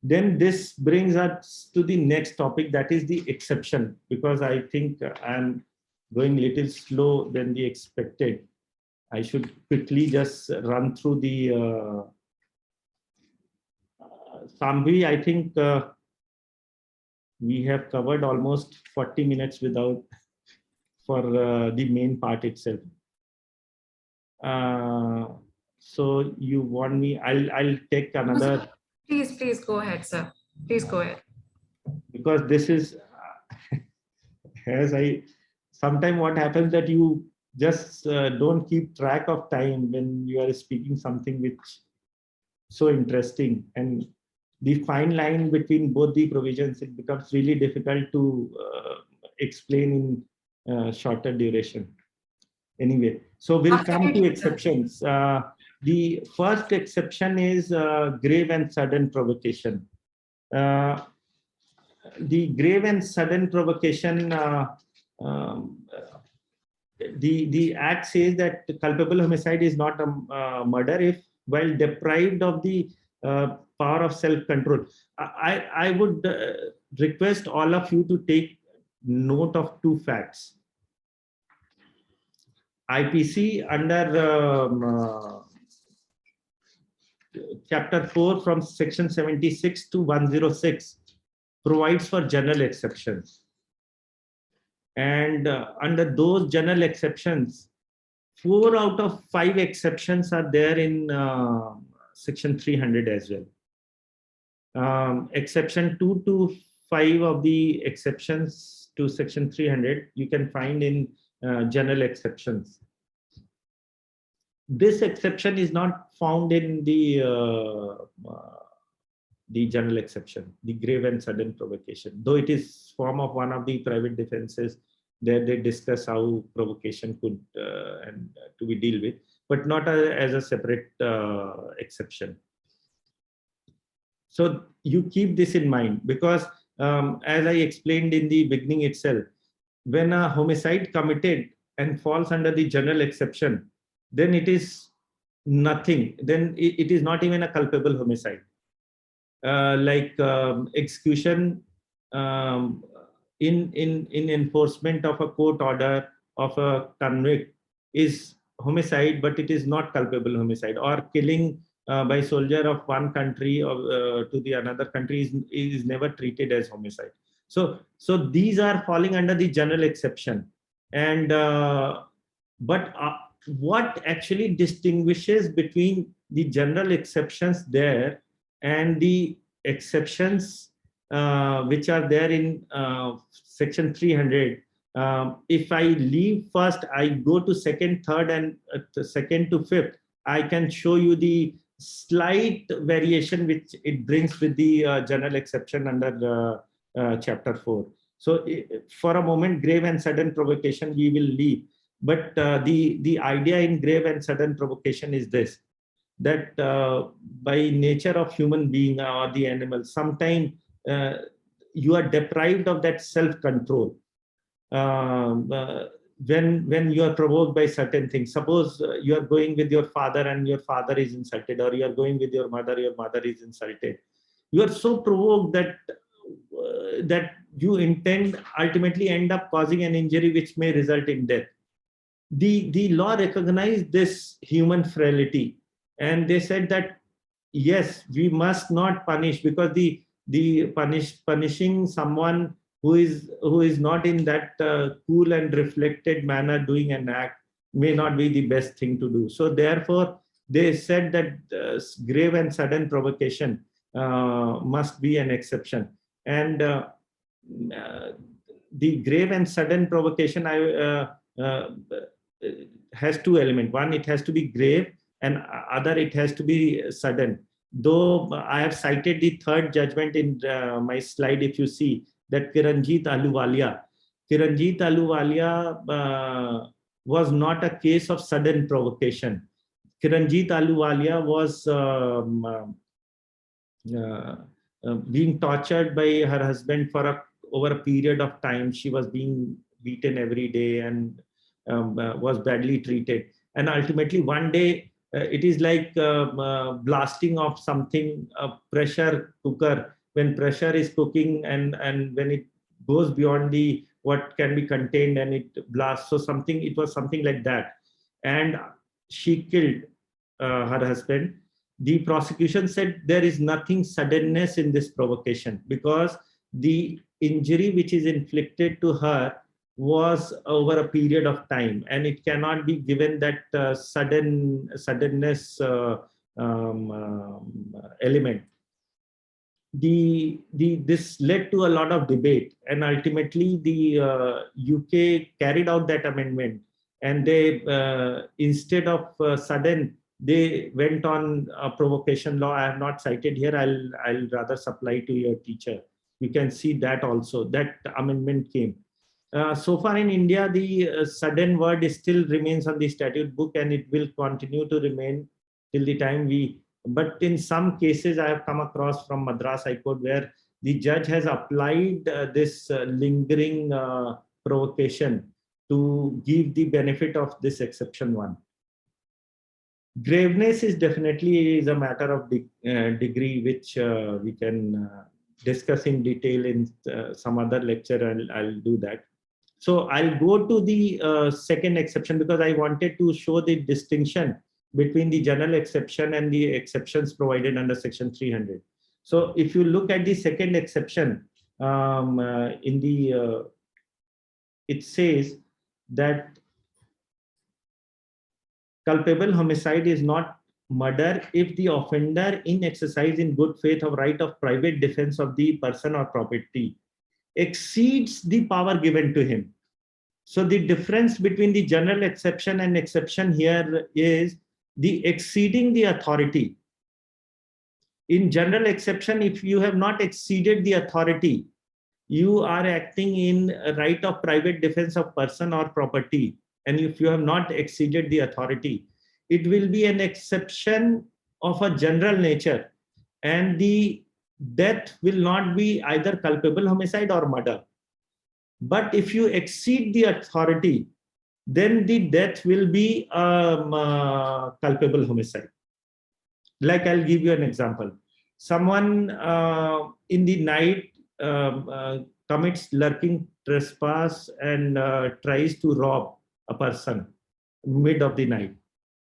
Then this brings us to the next topic, that is the exception, because I think I'm going a little slow than the expected. I should quickly just run through the Sambhavi, I think we have covered almost 40 minutes without for the main part itself. So you want me, I'll take another. Please go ahead, sir. Please go ahead. Because this is, sometimes what happens that you just don't keep track of time when you are speaking something which so interesting, and the fine line between both the provisions, it becomes really difficult to explain in shorter duration. Anyway, so we'll come to exceptions. The first exception is grave and sudden provocation. The grave and sudden provocation, the act says that culpable homicide is not a murder if, while deprived of the power of self-control. I would request all of you to take note of two facts. IPC under chapter 4 from section 76 to 106 provides for general exceptions. And under those general exceptions, 4 out of 5 exceptions are there in section 300 as well. Exception 2 to 5 of the exceptions to section 300 you can find in general exceptions. This exception is not found in the general exception, the grave and sudden provocation, though it is form of one of the private defenses. There they discuss how provocation could and to be dealt with, but not as a separate exception. So you keep this in mind, because as I explained in the beginning itself, when a homicide committed and falls under the general exception, then it is nothing. Then it is not even a culpable homicide. Like execution in enforcement of a court order of a convict is homicide, but it is not culpable homicide. Or killing by soldier of one country or to the another country is never treated as homicide. So these are falling under the general exception. And but what actually distinguishes between the general exceptions there and the exceptions which are there in section 300, if I leave first, I go to second, third, and second to fifth, I can show you the slight variation which it brings with the general exception under chapter 4. So for a moment, grave and sudden provocation we will leave. But the idea in grave and sudden provocation is this, that by nature of human being or the animal, sometimes you are deprived of that self-control when you are provoked by certain things. Suppose you are going with your father and your father is insulted, or you are going with your mother is insulted. You are so provoked that that you intend ultimately end up causing an injury which may result in death. The law recognizes this human frailty, And they said that, yes, we must not punish, because the punishing someone who is not in that cool and reflected manner doing an act may not be the best thing to do. So therefore, they said that grave and sudden provocation must be an exception. And the grave and sudden provocation has two elements. One, it has to be grave, and other, it has to be sudden. Though I have cited the third judgment in my slide, if you see that Kiranjit Ahluwalia. Kiranjit Ahluwalia was not a case of sudden provocation. Kiranjit Ahluwalia was being tortured by her husband for over a period of time. She was being beaten every day and was badly treated. And ultimately, one day, it is like blasting of something, a pressure cooker. When pressure is cooking and when it goes beyond the what can be contained and it blasts. So it was something like that. And she killed her husband. The prosecution said there is nothing suddenness in this provocation, because the injury which is inflicted to her was over a period of time, and it cannot be given that suddenness element. This led to a lot of debate, and ultimately the UK carried out that amendment, and they instead of sudden, they went on a provocation law. I have not cited here. I'll rather supply to your teacher. You can see that also, that amendment came. So far in India, the sudden word still remains on the statute book, and it will continue to remain till the time but in some cases I have come across from Madras High Court where the judge has applied this lingering provocation to give the benefit of this exception one. Graveness is definitely a matter of degree, which we can discuss in detail in some other lecture. I'll do that. So I'll go to the second exception, because I wanted to show the distinction between the general exception and the exceptions provided under section 300. So if you look at the second exception, it says that culpable homicide is not murder if the offender, in exercise in good faith of right of private defense of the person or property, exceeds the power given to him. So the difference between the general exception and exception here is the exceeding the authority. In general exception, if you have not exceeded the authority, you are acting in a right of private defense of person or property. And if you have not exceeded the authority, it will be an exception of a general nature. And the death will not be either culpable homicide or murder. But if you exceed the authority, then the death will be culpable homicide. Like, I'll give you an example. Someone in the night commits lurking trespass and tries to rob a person mid of the night.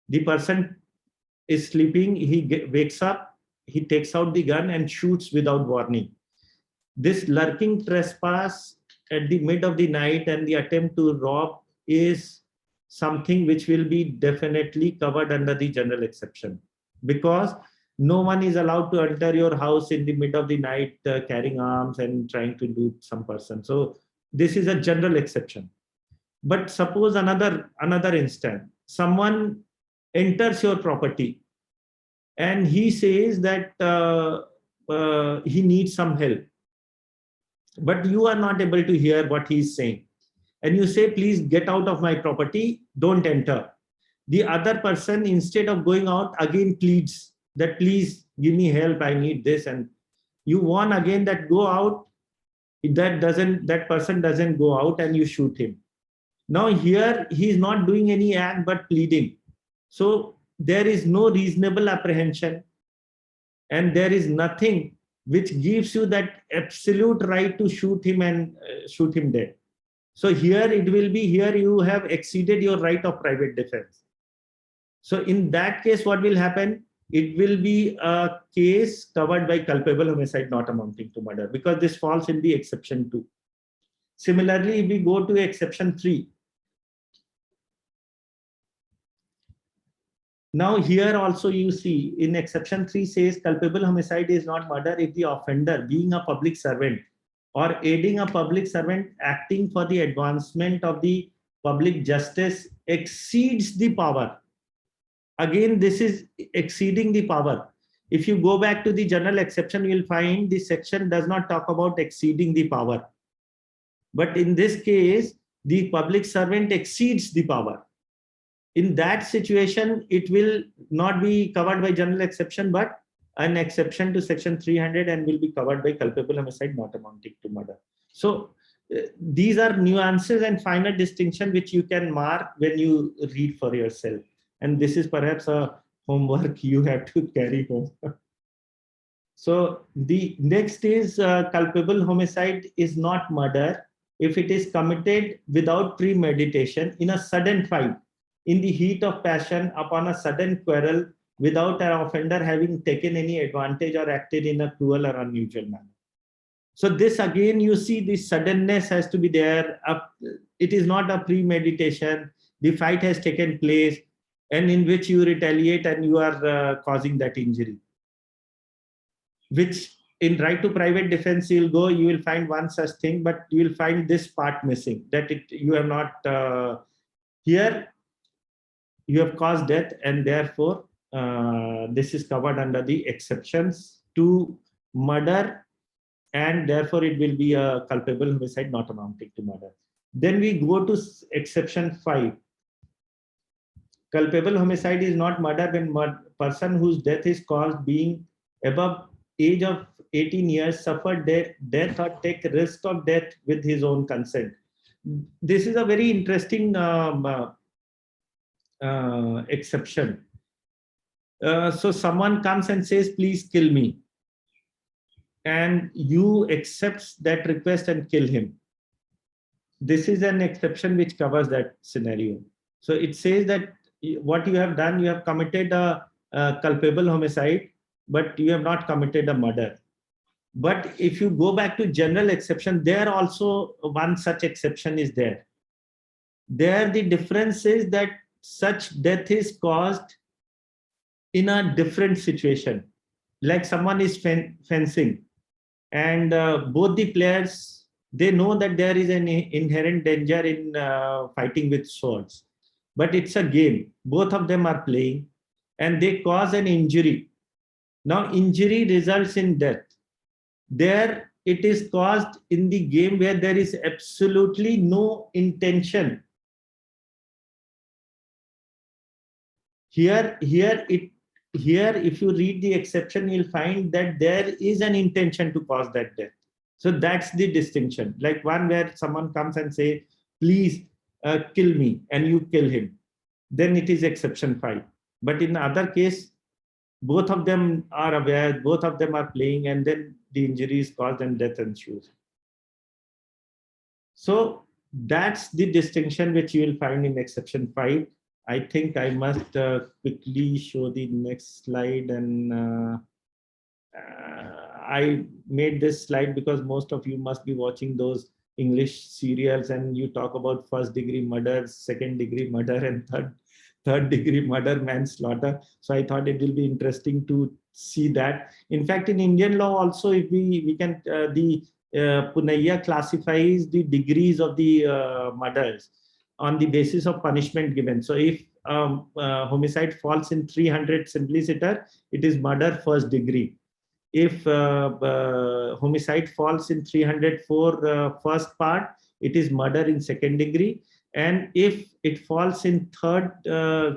The person is sleeping, he wakes up, he takes out the gun and shoots without warning. This lurking trespass at the mid of the night and the attempt to rob is something which will be definitely covered under the general exception, because no one is allowed to enter your house in the mid of the night carrying arms and trying to loot some person. So this is a general exception. But suppose another instance, someone enters your property and he says that he needs some help, but you are not able to hear what he's saying. And you say, please get out of my property, don't enter. The other person, instead of going out, again pleads that, please give me help, I need this. And you warn again that go out. That person doesn't go out, and you shoot him. Now here, he is not doing any act but pleading. So there is no reasonable apprehension, and there is nothing which gives you that absolute right to shoot him and shoot him dead. So here it will be, here you have exceeded your right of private defense. So in that case, what will happen? It will be a case covered by culpable homicide not amounting to murder, because this falls in the exception 2. Similarly, if we go to exception 3, now here also you see in exception 3 says culpable homicide is not murder if the offender, being a public servant or aiding a public servant acting for the advancement of the public justice, exceeds the power. Again, this is exceeding the power. If you go back to the general exception, you will find this section does not talk about exceeding the power. But in this case, the public servant exceeds the power. In that situation, it will not be covered by general exception, but an exception to section 300 and will be covered by culpable homicide not amounting to murder. So these are nuances and finer distinction which you can mark when you read for yourself. And this is perhaps a homework you have to carry home. So the next is culpable homicide is not murder if it is committed without premeditation in a sudden fight, in the heat of passion, upon a sudden quarrel, without an offender having taken any advantage or acted in a cruel or unusual manner. So this again, you see the suddenness has to be there. It is not a premeditation. The fight has taken place and in which you retaliate and you are causing that injury. Which in right to private defense, you will find one such thing, but you will find this part missing, that you have not, here you have caused death and therefore this is covered under the exceptions to murder and therefore it will be a culpable homicide not amounting to murder. Then we go to exception 5. Culpable homicide is not murder when person whose death is caused being above age of 18 years suffered death or take risk of death with his own consent. This is a very interesting exception. So someone comes and says, please kill me. And you accept that request and kill him. This is an exception which covers that scenario. So it says that what you have done, you have committed a culpable homicide, but you have not committed a murder. But if you go back to general exception, there also one such exception is there. There the difference is that such death is caused in a different situation. Like someone is fencing and both the players, they know that there is an inherent danger in fighting with swords. But it's a game. Both of them are playing and they cause an injury. Now injury results in death. There it is caused in the game where there is absolutely no intention. Here, if you read the exception, you'll find that there is an intention to cause that death. So that's the distinction. Like one where someone comes and say, please kill me, and you kill him. Then it is exception 5. But in the other case, both of them are aware, both of them are playing, and then the injury is caused and death ensues. So that's the distinction which you will find in exception 5. I think I must quickly show the next slide. And I made this slide because most of you must be watching those English serials and you talk about first-degree murder, second-degree murder, and third-degree murder, manslaughter. So I thought it will be interesting to see that. In fact, in Indian law also, if we can, Punaiya classifies the degrees of the murders on the basis of punishment given. So if homicide falls in 300 simpliciter, it is murder first degree. If homicide falls in 304 first part, it is murder in second degree. And if it falls in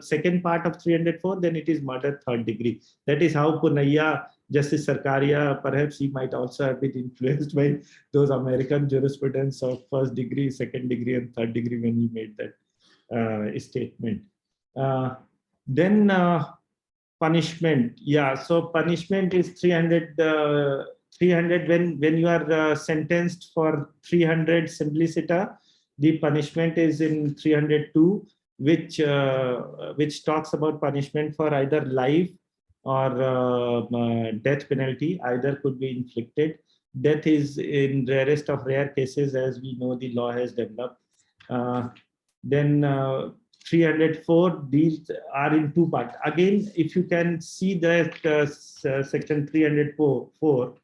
second part of 304, then it is murder third degree. That is how Punaiya, Justice Sarkaria, perhaps he might also have been influenced by those American jurisprudence of first degree, second degree, and third degree when he made that statement. Then punishment. Yeah, so punishment is 300 when you are sentenced for 300 simpliciter, the punishment is in 302. which talks about punishment for either life or death penalty. Either could be inflicted. Death is in rarest of rare cases, as we know the law has developed. Then 304, these are in two parts. Again, if you can see that section 304,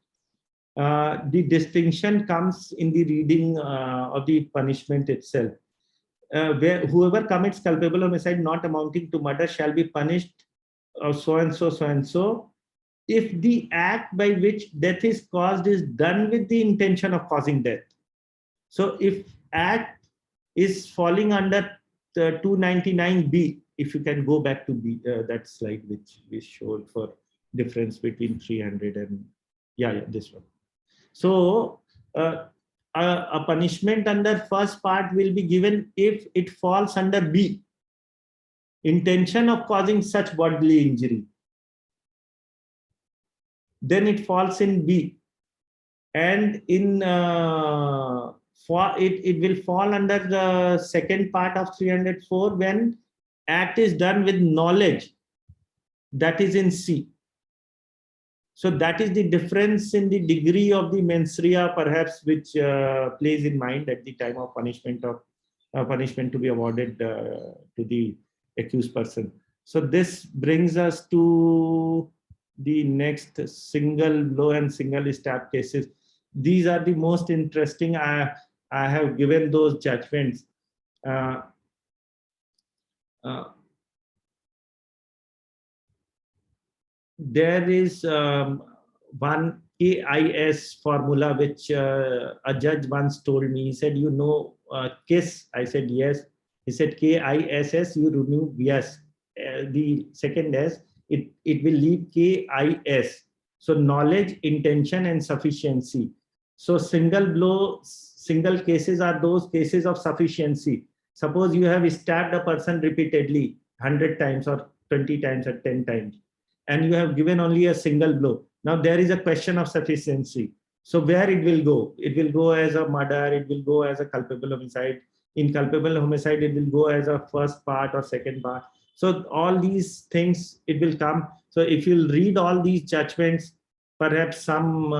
the distinction comes in the reading of the punishment itself. Where whoever commits culpable homicide not amounting to murder shall be punished so and so, so and so, if the act by which death is caused is done with the intention of causing death. So if act is falling under the 299B, if you can go back to B, that slide which we showed for difference between 300 and this one. So a punishment under first part will be given if it falls under B, intention of causing such bodily injury. Then it falls in B, and in it will fall under the second part of 304 when act is done with knowledge, that is in C. So that is the difference in the degree of the mens rea, perhaps, which plays in mind at the time of punishment to be awarded to the accused person. So this brings us to the next single blow and single stab cases. These are the most interesting. I have given those judgments. There is one KIS formula which a judge once told me. He said, KISS. I said, yes. He said, KISS, you remove yes. The second S, it will leave KIS. So knowledge, intention, and sufficiency. So single blow, single cases are those cases of sufficiency. Suppose you have stabbed a person repeatedly 100 times or 20 times or 10 times, and you have given only a single blow. Now there is a question of sufficiency. So where it will go? It will go as a murder, it will go as a culpable homicide. In culpable homicide, it will go as a first part or second part. So all these things, it will come. So if you'll read all these judgments, perhaps some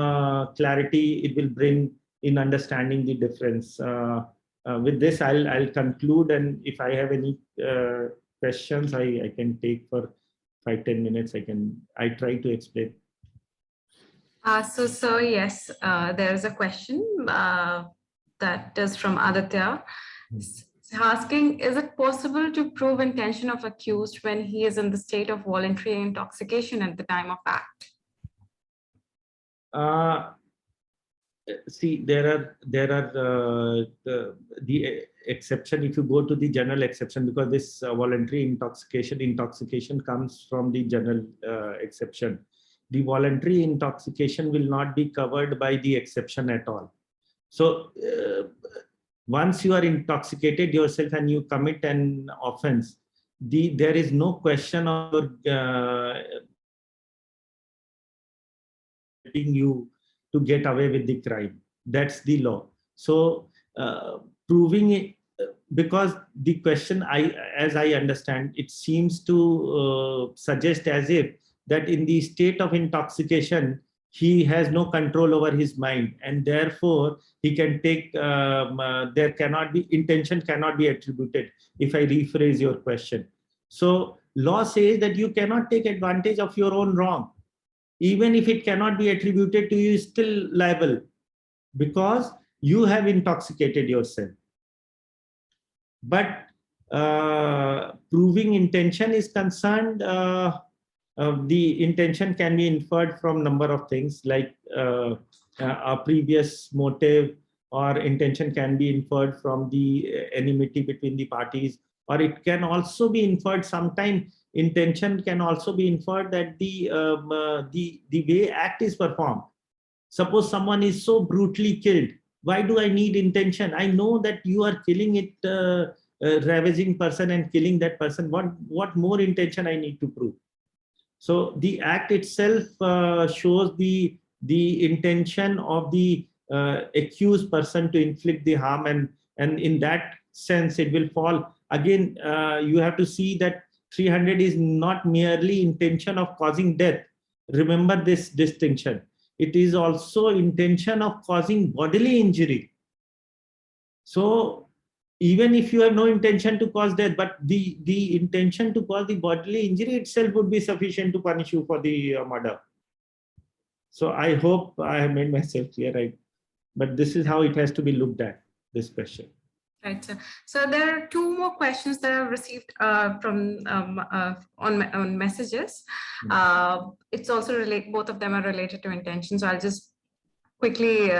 clarity it will bring in understanding the difference. With this, I'll conclude, and if I have any questions, I can take for 5-10 minutes. I try to explain. So yes, there is a question that is from Aditya. Asking, is it possible to prove intention of accused when he is in the state of voluntary intoxication at the time of act? See, there are the exception. If you go to the general exception, because this voluntary intoxication comes from the general exception. The voluntary intoxication will not be covered by the exception at all. So once you are intoxicated yourself and you commit an offense, there is no question of you to get away with the crime. That's the law. So proving it, because the question, as I understand, it seems to suggest as if that in the state of intoxication, he has no control over his mind, and therefore he can take, intention cannot be attributed, if I rephrase your question. So law says that you cannot take advantage of your own wrong. Even if it cannot be attributed to you, is still liable, because you have intoxicated yourself. But proving intention is concerned, the intention can be inferred from number of things, like a previous motive, or intention can be inferred from the enmity between the parties, or it can also be inferred sometimes. Intention can also be inferred that the way act is performed. Suppose someone is so brutally killed, why do I need intention? I know that you are killing it, ravaging person and killing that person. What more intention I need to prove? So the act itself shows the intention of the accused person to inflict the harm, and in that sense it will fall again, you have to see that 300 is not merely intention of causing death. Remember this distinction. It is also intention of causing bodily injury. So even if you have no intention to cause death, but the intention to cause the bodily injury itself would be sufficient to punish you for the murder. So I hope I have made myself clear, but this is how it has to be looked at, this question. Right. So there are two more questions that I've received from on messages. It's also both of them are related to intention. So I'll just quickly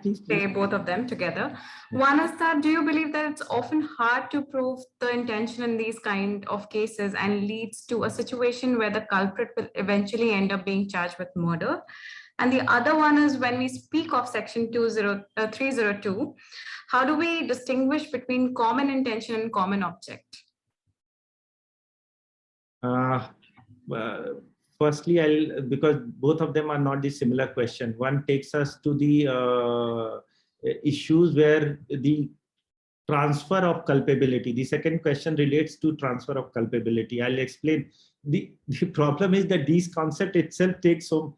please say both of them together. One is that, do you believe that it's often hard to prove the intention in these kind of cases and leads to a situation where the culprit will eventually end up being charged with murder? And the other one is, when we speak of section 302, how do we distinguish between common intention and common object? Firstly, because both of them are not the similar question. One takes us to the issues where the transfer of culpability. The second question relates to transfer of culpability. I'll explain. The problem is that these concept itself takes so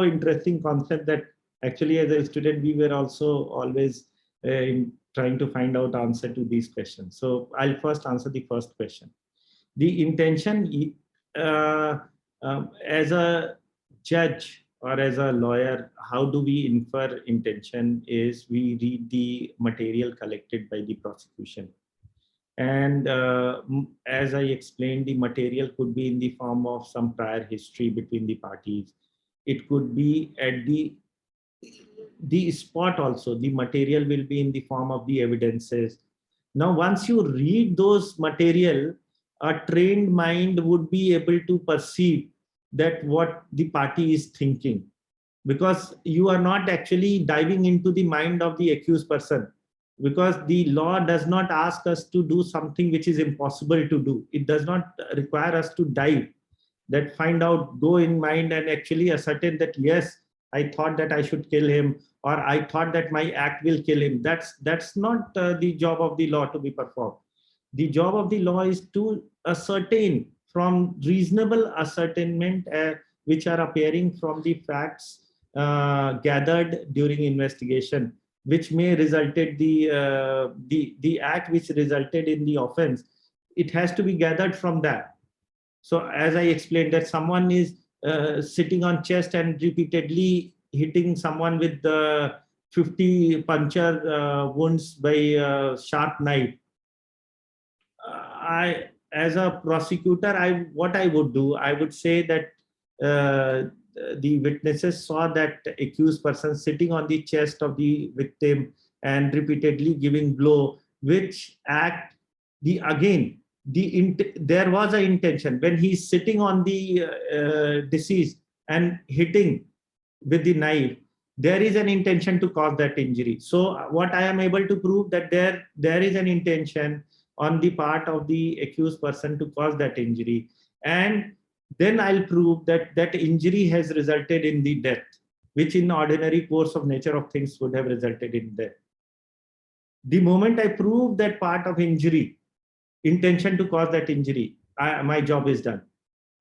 interesting concept that actually as a student, we were also always trying to find out answer to these questions. So I'll first answer the first question. The intention, as a judge or as a lawyer, how do we infer intention is we read the material collected by the prosecution. And as I explained, the material could be in the form of some prior history between the parties. It could be at the spot also. The material will be in the form of the evidences. Now, once you read those material, a trained mind would be able to perceive that what the party is thinking, because you are not actually diving into the mind of the accused person, because the law does not ask us to do something which is impossible to do. It does not require us to dive, that find out, go in mind and actually ascertain that, yes, I thought that I should kill him, or I thought that my act will kill him. That's not the job of the law to be performed. The job of the law is to ascertain from reasonable ascertainment which are appearing from the facts gathered during investigation, which may resulted the act which resulted in the offense. It has to be gathered from that. So as I explained, that someone is sitting on chest and repeatedly hitting someone with the 50 puncture wounds by a sharp knife. As a prosecutor, what I would do, I would say that the witnesses saw that accused person sitting on the chest of the victim and repeatedly giving blow, which act there was an intention when he's sitting on the deceased and hitting with the knife. There is an intention to cause that injury. So what I am able to prove that there is an intention on the part of the accused person to cause that injury, and then I'll prove that that injury has resulted in the death, which in ordinary course of nature of things would have resulted in death. The moment I prove that part of injury, intention to cause that injury, my job is done.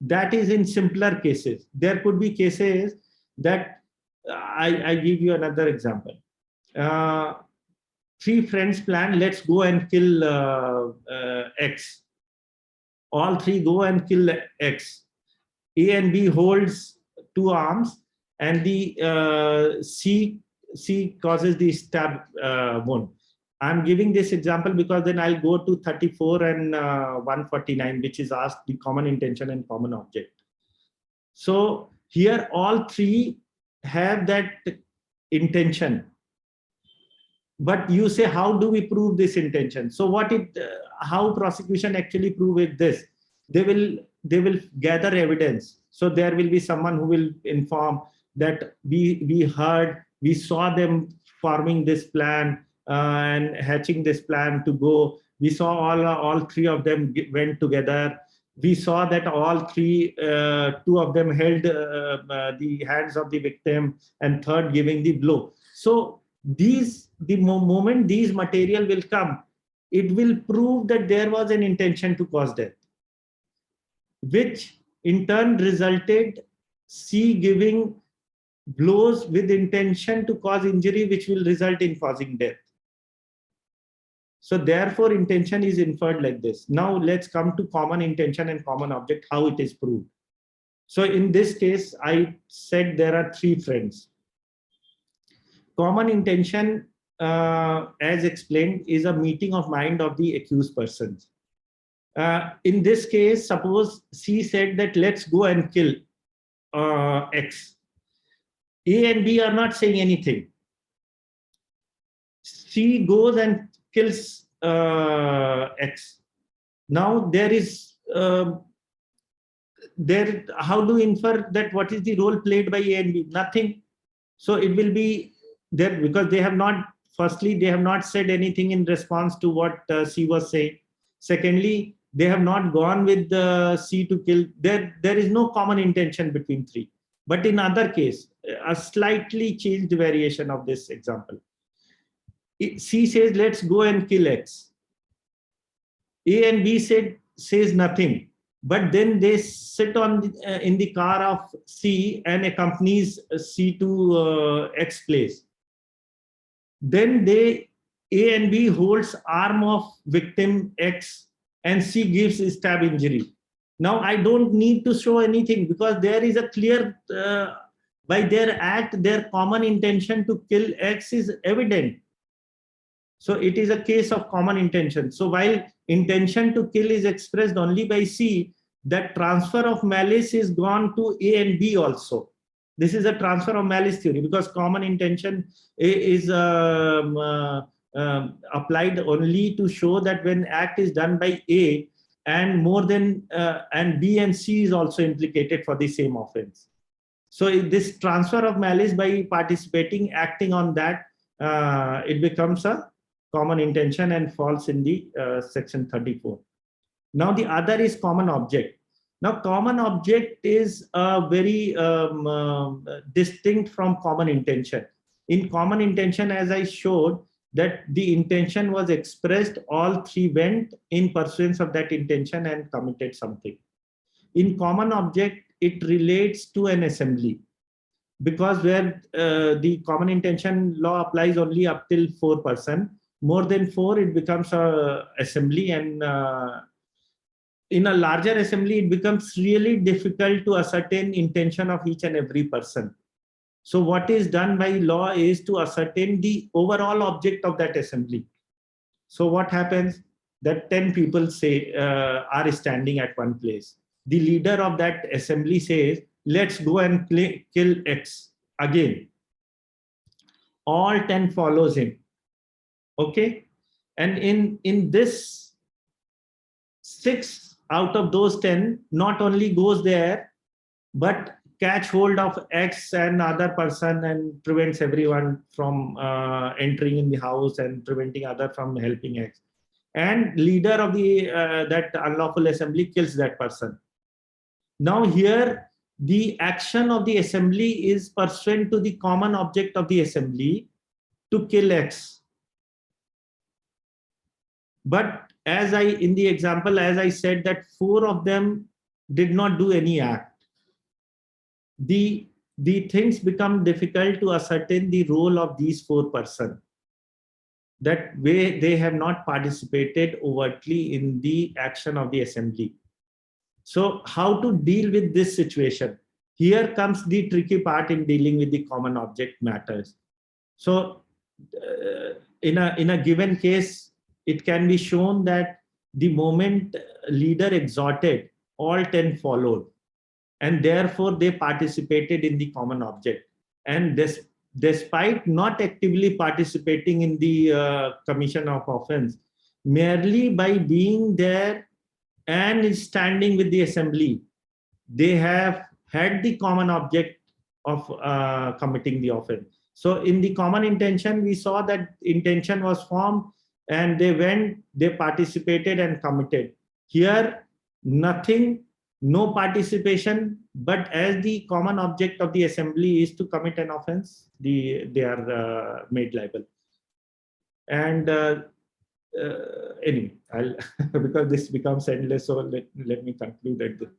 That is in simpler cases. There could be cases that I give you another example. 3 friends plan, let's go and kill X. All 3 go and kill X. A and B holds 2 arms, and the C causes the stab wound. I'm giving this example because then I'll go to 34 and 149, which is asked the common intention and common object. So here all 3 have that intention. But you say, how do we prove this intention? So how prosecution actually prove it this? They will gather evidence. So there will be someone who will inform that we heard, we saw them forming this plan and hatching this plan to go. We saw all 3 of them went together. We saw that all 3, 2 of them held the hands of the victim, and third giving the blow. So the moment these material will come, it will prove that there was an intention to cause death, which in turn resulted C giving blows with intention to cause injury, which will result in causing death. So therefore, intention is inferred like this. Now let's come to common intention and common object, how it is proved. So in this case, I said there are three friends. Common intention, as explained, is a meeting of mind of the accused persons. In this case, suppose C said that let's go and kill X. A and B are not saying anything. C goes and kills X. Now there is how do you infer that what is the role played by A and B? Nothing. So it will be there because they have not, firstly, they have not said anything in response to what C was saying. Secondly, they have not gone with C to kill. There is no common intention between three. But in other case, a slightly changed variation of this example. C says, let's go and kill X. A and B says nothing. But then they sit on in the car of C and accompanies C to X place. Then A and B holds arm of victim X and C gives stab injury. Now I don't need to show anything because there is a clear, by their act, their common intention to kill X is evident. So it is a case of common intention. So while intention to kill is expressed only by C, that transfer of malice is gone to A and B also. This is a transfer of malice theory because common intention is applied only to show that when act is done by A and more than and B and C is also implicated for the same offense. So this transfer of malice by participating, acting on that, it becomes a common intention and falls in the section 34. Now the other is common object. Now common object is very distinct from common intention. In common intention, as I showed, that the intention was expressed, all three went in pursuance of that intention and committed something. In common object, it relates to an assembly because where the common intention law applies only up till 4 persons. More than 4, it becomes a assembly, and in a larger assembly, it becomes really difficult to ascertain intention of each and every person. So what is done by law is to ascertain the overall object of that assembly. So what happens that 10 people say are standing at one place. The leader of that assembly says, let's go and kill X again. All 10 follows him. Okay. And in this, 6 out of those 10 not only goes there, but catch hold of X and other person and prevents everyone from entering in the house and preventing other from helping X. And leader of the that unlawful assembly kills that person. Now here, the action of the assembly is pursuant to the common object of the assembly to kill X. But as in the example, as I said, that 4 of them did not do any act. The things become difficult to ascertain the role of these 4 persons. That way they have not participated overtly in the action of the assembly. So how to deal with this situation? Here comes the tricky part in dealing with the common object matters. So in a given case, it can be shown that the moment leader exhorted, all 10 followed. And therefore they participated in the common object. And this, despite not actively participating in the commission of offense, merely by being there and standing with the assembly, they have had the common object of committing the offense. So in the common intention, we saw that intention was formed and they went, they participated and committed. Here, nothing, no participation, but as the common object of the assembly is to commit an offense, they are made liable. And anyway, I'll because this becomes endless, so let me conclude at this.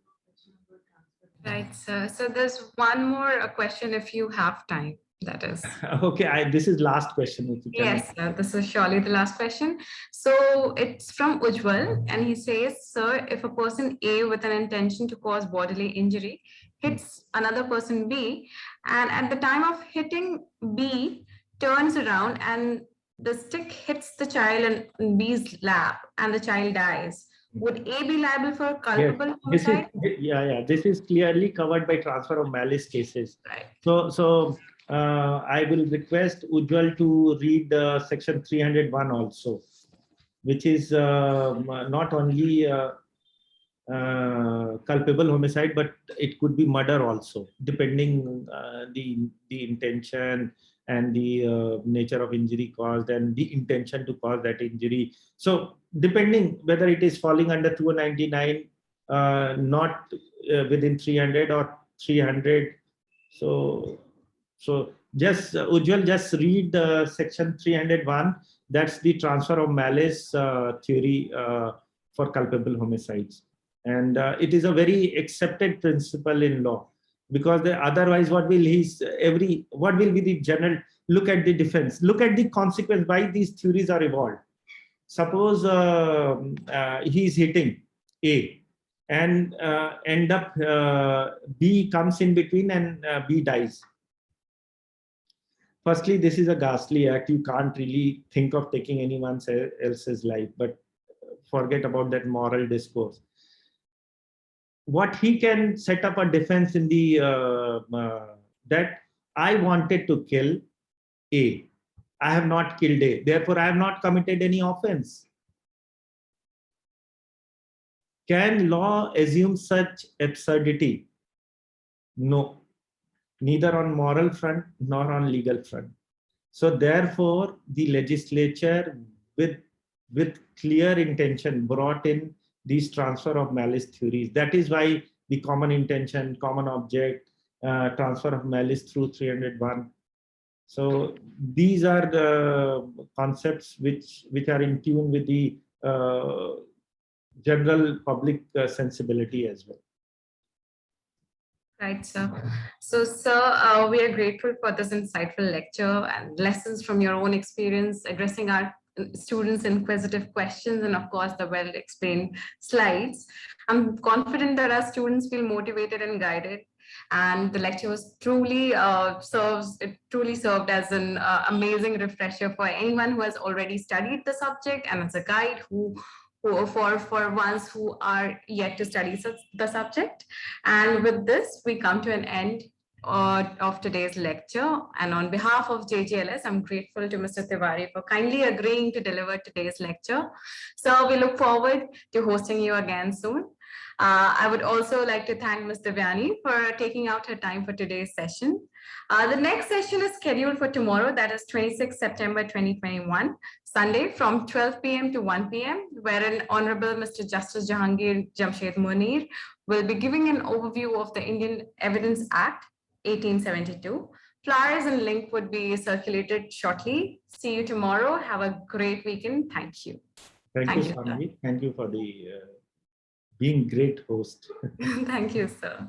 Right, sir. So there's one more question if you have time, that is. Okay, this is last question. If you can. Yes, sir. This is surely the last question. So it's from Ujjwal, and he says, sir, if a person A with an intention to cause bodily injury hits another person B, and at the time of hitting B, turns around and the stick hits the child in B's lap and the child dies, would A be liable for culpable homicide? This is clearly covered by transfer of malice cases. Right. So I will request Ujjwal to read section 301 also, which is not only culpable homicide, but it could be murder also, depending the intention and the nature of injury caused and the intention to cause that injury. So depending whether it is falling under 299, not within 300 or 300. So just Ujjwal, just read section 301. That's the transfer of malice theory for culpable homicides. And it is a very accepted principle in law, because otherwise what will be the general, look at the defense, look at the consequence, why these theories are evolved. Suppose he's hitting A and end up B comes in between and B dies. Firstly, this is a ghastly act. You can't really think of taking anyone else's life, but forget about that moral discourse. What he can set up a defense in the that I wanted to kill A. I have not killed A. Therefore, I have not committed any offense. Can law assume such absurdity? No, neither on moral front nor on legal front. So therefore, the legislature with clear intention brought in these transfer of malice theories. That is why the common intention, common object, transfer of malice through 301. So these are the concepts which are in tune with the general public sensibility as well. Right, sir. So, sir, we are grateful for this insightful lecture and lessons from your own experience addressing our students' inquisitive questions and, of course, the well-explained slides. I'm confident that our students feel motivated and guided, and the lecture was truly served as an amazing refresher for anyone who has already studied the subject, and as a guide for ones who are yet to study the subject. And with this, we come to an end of today's lecture. And on behalf of JGLS, I'm grateful to Mr. Tiwari for kindly agreeing to deliver today's lecture. So we look forward to hosting you again soon. I would also like to thank Ms. Devyani for taking out her time for today's session. The next session is scheduled for tomorrow, that is 26 September 2021, Sunday from 12 p.m. to 1 p.m., wherein Honorable Mr. Justice Jahangir Jamshed Munir will be giving an overview of the Indian Evidence Act 1872. Flyers and link would be circulated shortly. See you tomorrow. Have a great weekend. Thank you. Thank you, Swami. Thank you for the being great host. Thank you, sir.